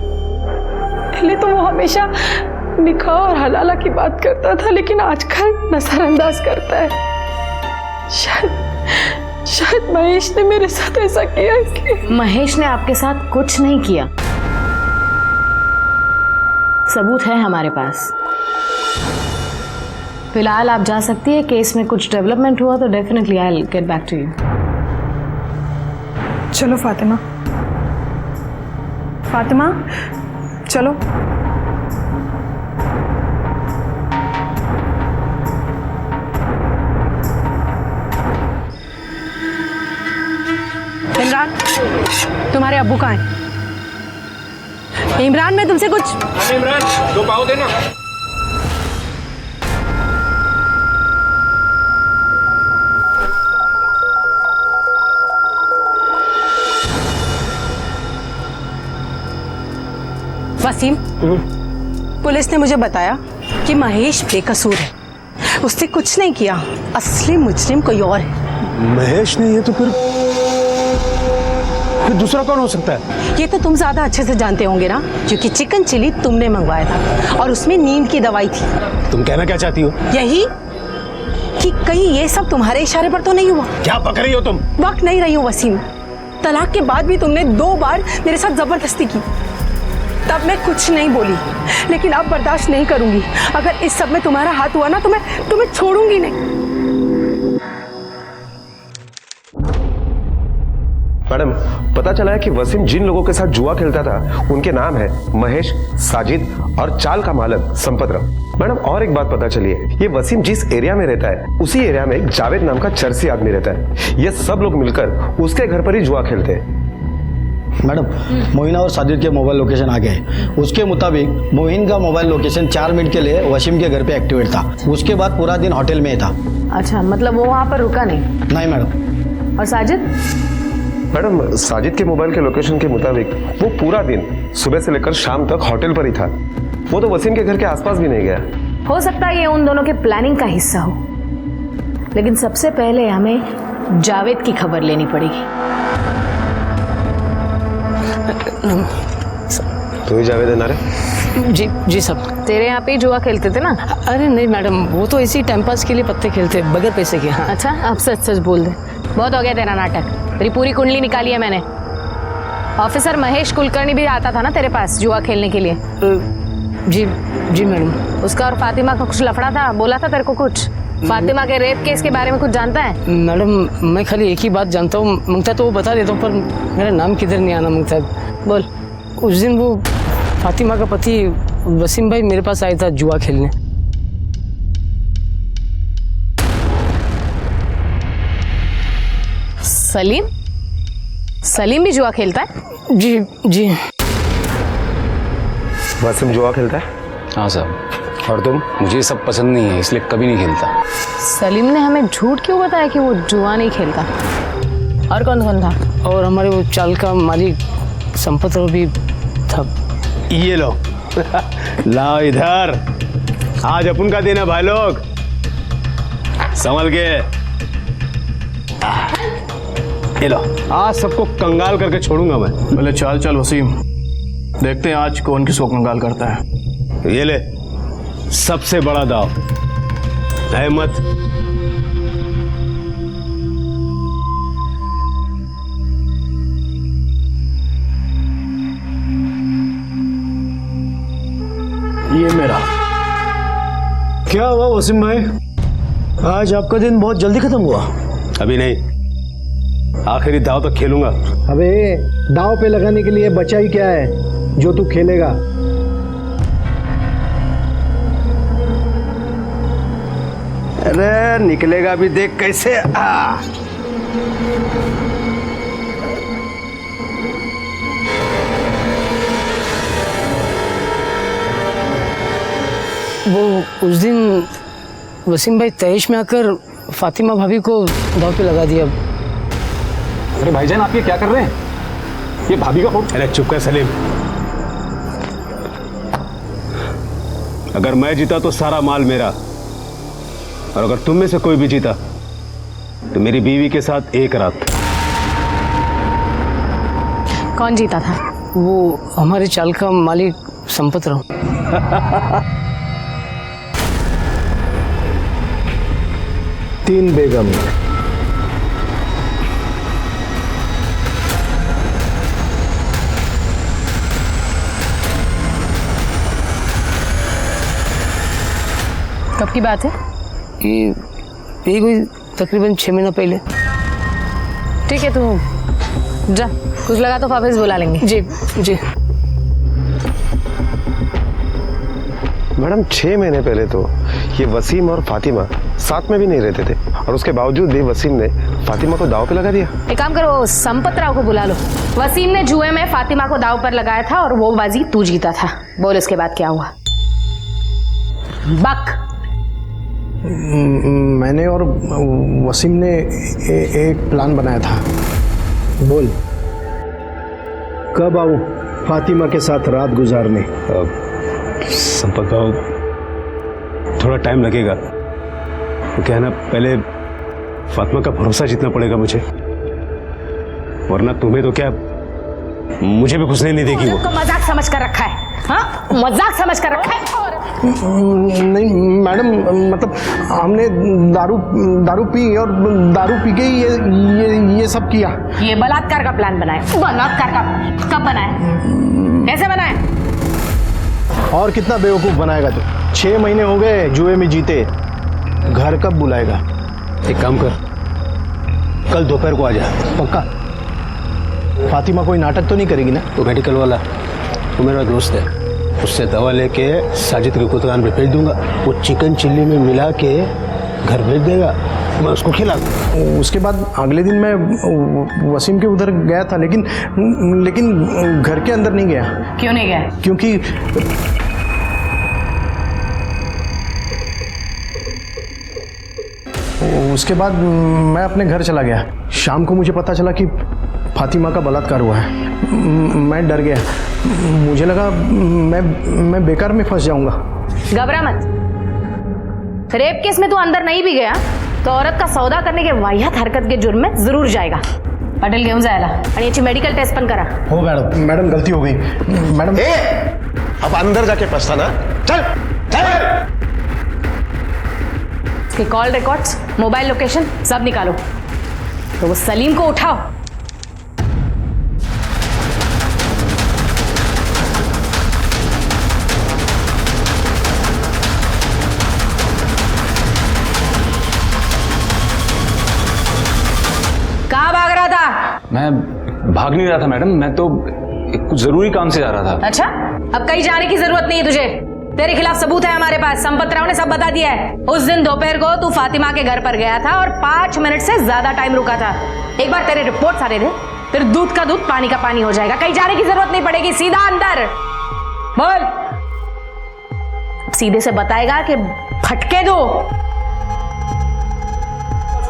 पहले तो वो हमेशा निकाह और हलाला की बात करता था, लेकिन आजकल नजरअंदाज करता है। शायद महेश ने मेरे साथ ऐसा किया इसलिए। महेश ने आपके साथ कुछ नहीं किया, सबूत है हमारे पास। फिलहाल आप जा सकती है, केस में कुछ डेवलपमेंट हुआ तो definitely I will get back to you. चलो फातिमा, फातिमा चलो। इमरान, तुम्हारे अब्बू कहाँ हैं? इमरान, मैं तुमसे कुछ। इमरान, 2 पाव देना। वसीम, पुलिस ने मुझे बताया कि महेश बेकसूर है, उसने कुछ नहीं किया, असली मुजरिम कोई और है। महेश ने ये तो फिर दूसरा कौन हो सकता है? ये तो तुम ज्यादा अच्छे से जानते होंगे ना, क्योंकि चिकन चिली तुमने मंगवाया था और उसमें नींद की दवाई थी। तुम कहना क्या चाहती हो? यही कि कहीं ये सब तुम्हारे इशारे पर तो नहीं हुआ? क्या पक रही हो तुम? वक्त नहीं रही हूँ वसीम, तलाक के बाद भी तुमने 2 बार मेरे साथ जबरदस्ती की, तब मैं कुछ नहीं बोली, लेकिन अब बर्दाश्त नहीं करूंगी। अगर इस सब में तुम्हारा हाथ हुआ ना तो मैं तुम्हें छोड़ूंगी नहीं। मैडम, पता चला है कि वसीम जिन लोगों के साथ जुआ खेलता था उनके नाम है महेश, साजिद और चाल का मालक संपतराव। मैडम, और एक बात पता चली है, ये वसीम जिस एरिया में रहता है उसी एरिया में एक जावेद नाम का चरसी आदमी रहता है। ये सब लोग मिलकर उसके घर पर ही जुआ खेलते हैं। मैडम, मोहिना और साजिद के मोबाइल लोकेशन आ गए। उसके मुताबिक मोहिन का मोबाइल लोकेशन 4 मिनट के लिए वसीम के घर पे एक्टिवेट था। उसके बाद पूरा दिन होटल में था। अच्छा, मतलब वो वहाँ पर रुका नहीं? नहीं मैडम। और साजिद? मैडम, साजिद के मोबाइल के लोकेशन के मुताबिक वो पूरा दिन सुबह से लेकर शाम तक होटल पर ही था। वो तो वसीम के घर के आसपास भी नहीं गया। हो सकता है ये उन दोनों के प्लानिंग का हिस्सा हो, लेकिन सबसे पहले हमें जावेद की खबर लेनी पड़ेगी। तो ही जावेद है ना रे? जी सब तेरे यहाँ पे जुआ खेलते थे ना? अरे नहीं मैडम, वो तो इसी टाइम पास के लिए पत्ते खेलते बगैर पैसे के। हाँ। अच्छा, अब सच सच बोल दे, बहुत हो गया तेरा नाटक। तेरी पूरी कुंडली निकाली है मैंने। ऑफिसर महेश कुलकर्णी भी आता था ना तेरे पास जुआ खेलने के लिए? जी मैडम। उसका और फातिमा का कुछ लफड़ा था, बोला था तेरे को कुछ? फातिमा के रेप केस के बारे में कुछ जानता है? मैडम, मैं खाली एक ही बात जानता हूँ, मंगता तो वो बता देता हूँ, पर मेरा नाम किधर नहीं आना मंगता। बोल। उस दिन वो फातिमा का पति वसीम भाई मेरे पास आया था जुआ खेलने। सलीम? सलीम भी जुआ खेलता है? जी। वसीम जुआ खेलता है? हाँ सर। और तुम? मुझे सब पसंद नहीं है, इसलिए कभी नहीं खेलता। सलीम ने हमें झूठ क्यों बताया कि वो जुआ नहीं खेलता? और कौन कौन था? और हमारे वो चाल का मालिक संपतराव भी था। ये लो लाओ इधर, आज अपन का दिन है भाई लोग, संभल के। ये लो, आज सबको कंगाल करके छोड़ूंगा मैं। पहले चल वसीम, देखते हैं आज कौन किसको कंगाल करता है। ये ले, सबसे बड़ा दाव, अहमद। ये मेरा। क्या हुआ वसीम भाई, आज आपका दिन बहुत जल्दी खत्म हुआ? अभी नहीं, आखिरी दाव तक खेलूंगा। अबे दाव पे लगाने के लिए बचा ही क्या है जो तू खेलेगा? अरे निकलेगा भी, देख कैसे। वो उस दिन वसीम भाई तैश में आकर फातिमा भाभी को दाव पे लगा दिया। अरे भाईजान, आप ये क्या कर रहे हैं? ये भाभी का फोन। अरे चुप कर सलीम, अगर मैं जीता तो सारा माल मेरा, और अगर तुम में से कोई भी जीता तो मेरी बीवी के साथ एक रात। कौन जीता था? वो हमारे चाल का मालिक संपतराव। 3 बेगम, कब की बात है? ये कोई तकरीबन 6 महीना पहले। ठीक है, तू जा, कुछ लगा तो वापस बुला लेंगे। जी जी। मैडम 6 महीने पहले तो ये वसीम और फातिमा साथ में भी नहीं रहते थे, और उसके बावजूद भी वसीम ने फातिमा को दाव पे लगा दिया। एक काम करो, संपत राव को बुला लो। वसीम ने जुए में फातिमा को दाव पर लगाया था और वो बाजी तू जीता था। बोल इसके बाद क्या हुआ? बक। मैंने और वसीम ने एक प्लान बनाया था। बोल, कब आऊं फातिमा के साथ रात गुजारने? संपत राव, थोड़ा टाइम लगेगा। तो क्या है ना, पहले फातिमा का भरोसा जीतना पड़ेगा मुझे, वरना तुम्हें तो क्या मुझे भी घुसने नहीं देगी वो। को मजाक समझ कर रखा है? हाँ, मजाक समझ कर रखा है। नहीं मैडम, मतलब हमने दारू पी और दारू पी के ये सब किया। ये बलात्कार का प्लान बनाया। बलात्कार का कब बनाया? कैसे बनाया? और कितना बेवकूफ बनाएगा तू? 6 महीने हो गए जुए में जीते, घर कब बुलाएगा? एक काम कर, कल दोपहर को आ जा। पक्का? फातिमा कोई नाटक तो नहीं करेगी ना? तो मेडिकल वाला वो मेरा दोस्त है, उससे दवा लेके साजिद की दुकान पे भेज दूंगा। वो चिकन चिल्ली में मिला के घर भेज देगा, मैं उसको खिला दूंगा। उसके बाद अगले दिन मैं वसीम के उधर गया था, लेकिन घर के अंदर नहीं गया। क्यों नहीं गया? क्योंकि उसके बाद मैं अपने घर चला गया। शाम को मुझे पता चला कि फातिमा का बलात्कार हुआ है। मैं डर गया, मुझे लगा मैं बेकार में फंस जाऊंगा। घबरा मत। रेप केस में तू अंदर नहीं भी गया तो औरत का सौदा करने के वाहियात हरकत के जुर्म में जरूर जाएगा। हॉटेल घेऊन जायला आणि याची मेडिकल टेस्ट पण करा। हो मैडम गलती हो गई मैडम। अब अंदर जाके पछताना। चल चल। इसके कॉल रिकॉर्ड्स, मोबाइल लोकेशन सब निकालो। तो वो सलीम को उठाओ। कहाँ भाग रहा था? मैं भाग नहीं रहा था मैडम, मैं तो कुछ जरूरी काम से जा रहा था। अच्छा, अब कहीं जाने की जरूरत नहीं है तुझे। तेरे खिलाफ सबूत है हमारे पास। संपत राव ने सब बता दिया है। उस दिन दोपहर को तू फातिमा के घर पर गया था और 5 मिनट से ज्यादा टाइम रुका था। एक बार तेरे रिपोर्ट सारे दे, फिर दूध का दूध पानी का पानी हो जाएगा। कहीं जाने की जरूरत नहीं पड़ेगी, सीधा अंदर। बोल। सीधे से बताएगा कि फटके दो।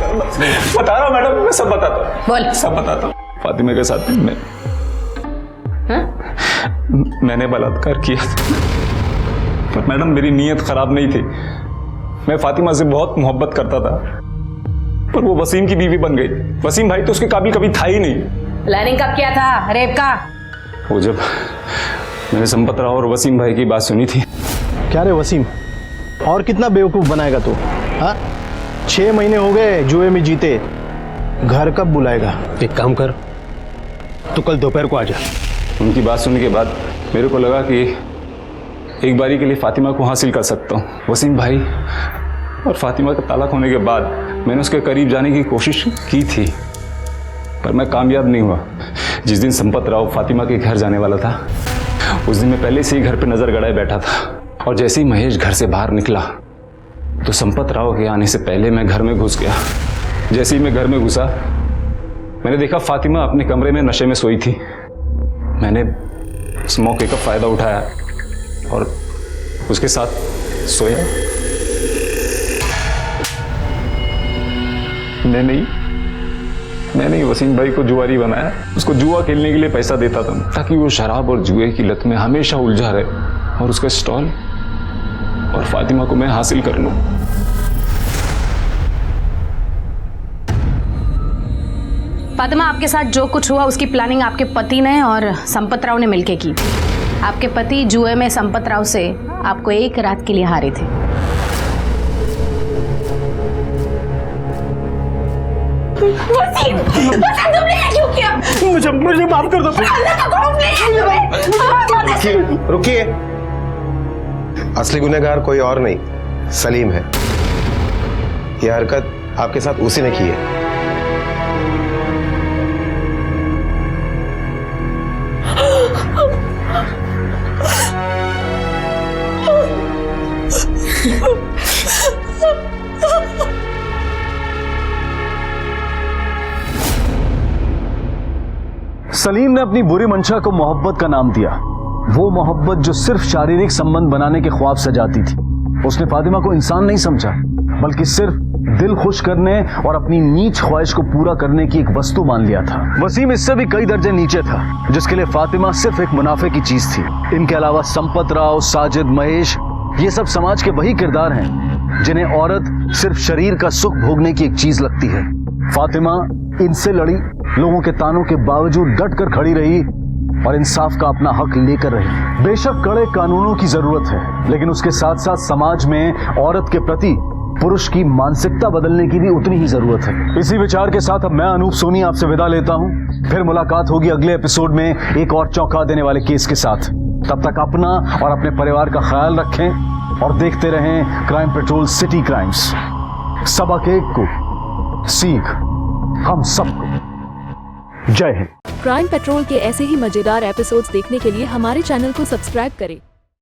बता रहा हूँ मैडम, मैं सब बताता हूँ। बोल। सब बताता हूँ। फातिमा के साथ मैंने बलात्कार किया था, पर मैडम मेरी नीयत खराब नहीं थी। मैं फातिमा से बहुत मोहब्बत करता था, पर वो वसीम की बीवी बन गई। वसीम भाई तो उसके काबिल कभी था ही नहीं। प्लानिंग कब किया था रेप का? वो जब मैंने संपत राव और वसीम भाई की बात सुनी थी। क्या रे वसीम, और कितना बेवकूफ बनाएगा तू? हाँ, 6 महीने हो गए जुए में जीते, घर कब बुलाएगा? एक काम कर, तो कल दोपहर को आ जा। उनकी बात सुनने के बाद मेरे को लगा कि एक बारी के लिए फातिमा को हासिल कर सकता हूँ। वसीम भाई और फातिमा का तलाक होने के बाद मैंने उसके करीब जाने की कोशिश की थी, पर मैं कामयाब नहीं हुआ। जिस दिन संपत राव फातिमा के घर जाने वाला था, उस दिन मैं पहले से ही घर पे नजर गड़ाए बैठा था, और जैसे ही महेश घर से बाहर निकला तो संपत राव के आने से पहले मैं घर में घुस गया। जैसे ही मैं घर में घुसा, मैंने देखा फातिमा अपने कमरे में नशे में सोई थी। मैंने उस मौके का फायदा उठाया और उसके साथ सोया। मैंने वसीम भाई को जुआरी बनाया। उसको जुआ खेलने के लिए पैसा देता था, ताकि वो शराब और जुए की लत में हमेशा उलझा रहे, और उसका स्टॉल और फातिमा को मैं हासिल कर लूं। फातिमा, आपके साथ जो कुछ हुआ उसकी प्लानिंग आपके पति ने और संपत राव ने मिलकर की। आपके पति जुए में संपत राव से आपको एक रात के लिए हारे थे। वसीम, तुमने ये क्यों किया? मुझे माफ कर दो। अल्लाह का खौफ नहीं है तुम्हें? रुकिए, असली गुनहगार कोई और नहीं, सलीम है। यह हरकत आपके साथ उसी ने की है। सलीम ने अपनी बुरी मंशा को मोहब्बत का नाम दिया, वो मोहब्बत जो सिर्फ शारीरिक संबंध बनाने के ख्वाब सजाती थी। उसने फातिमा को इंसान नहीं समझा, बल्कि सिर्फ दिल खुश करने और अपनी नीच ख्वाहिश को पूरा करने की एक वस्तु मान लिया था। वसीम इससे भी कई दर्जे नीचे था, जिसके लिए फातिमा सिर्फ एक मुनाफे की चीज थी। इनके अलावा संपत राव, साजिद, महेश, ये सब समाज के वही किरदार हैं जिन्हें औरत सिर्फ शरीर का सुख भोगने की एक चीज लगती है। फातिमा इनसे लड़ी, लोगों के तानों के बावजूद डट कर खड़ी रही और इंसाफ का अपना हक लेकर रही। बेशक कड़े कानूनों की जरूरत है, लेकिन उसके साथ साथ समाज में औरत के प्रति पुरुष की मानसिकता बदलने की भी उतनी ही जरूरत है। इसी विचार के साथ अब मैं अनूप सोनी आपसे विदा लेता हूं। फिर मुलाकात होगी अगले एपिसोड में एक और चौंका देने वाले केस के साथ। तब तक अपना और अपने परिवार का ख्याल रखें और देखते रहें क्राइम पेट्रोल सिटी क्राइम्स। सबक एक को सीख हम सबको। जय हिंद। क्राइम पेट्रोल के ऐसे ही मजेदार एपिसोड्स देखने के लिए हमारे चैनल को सब्सक्राइब करें।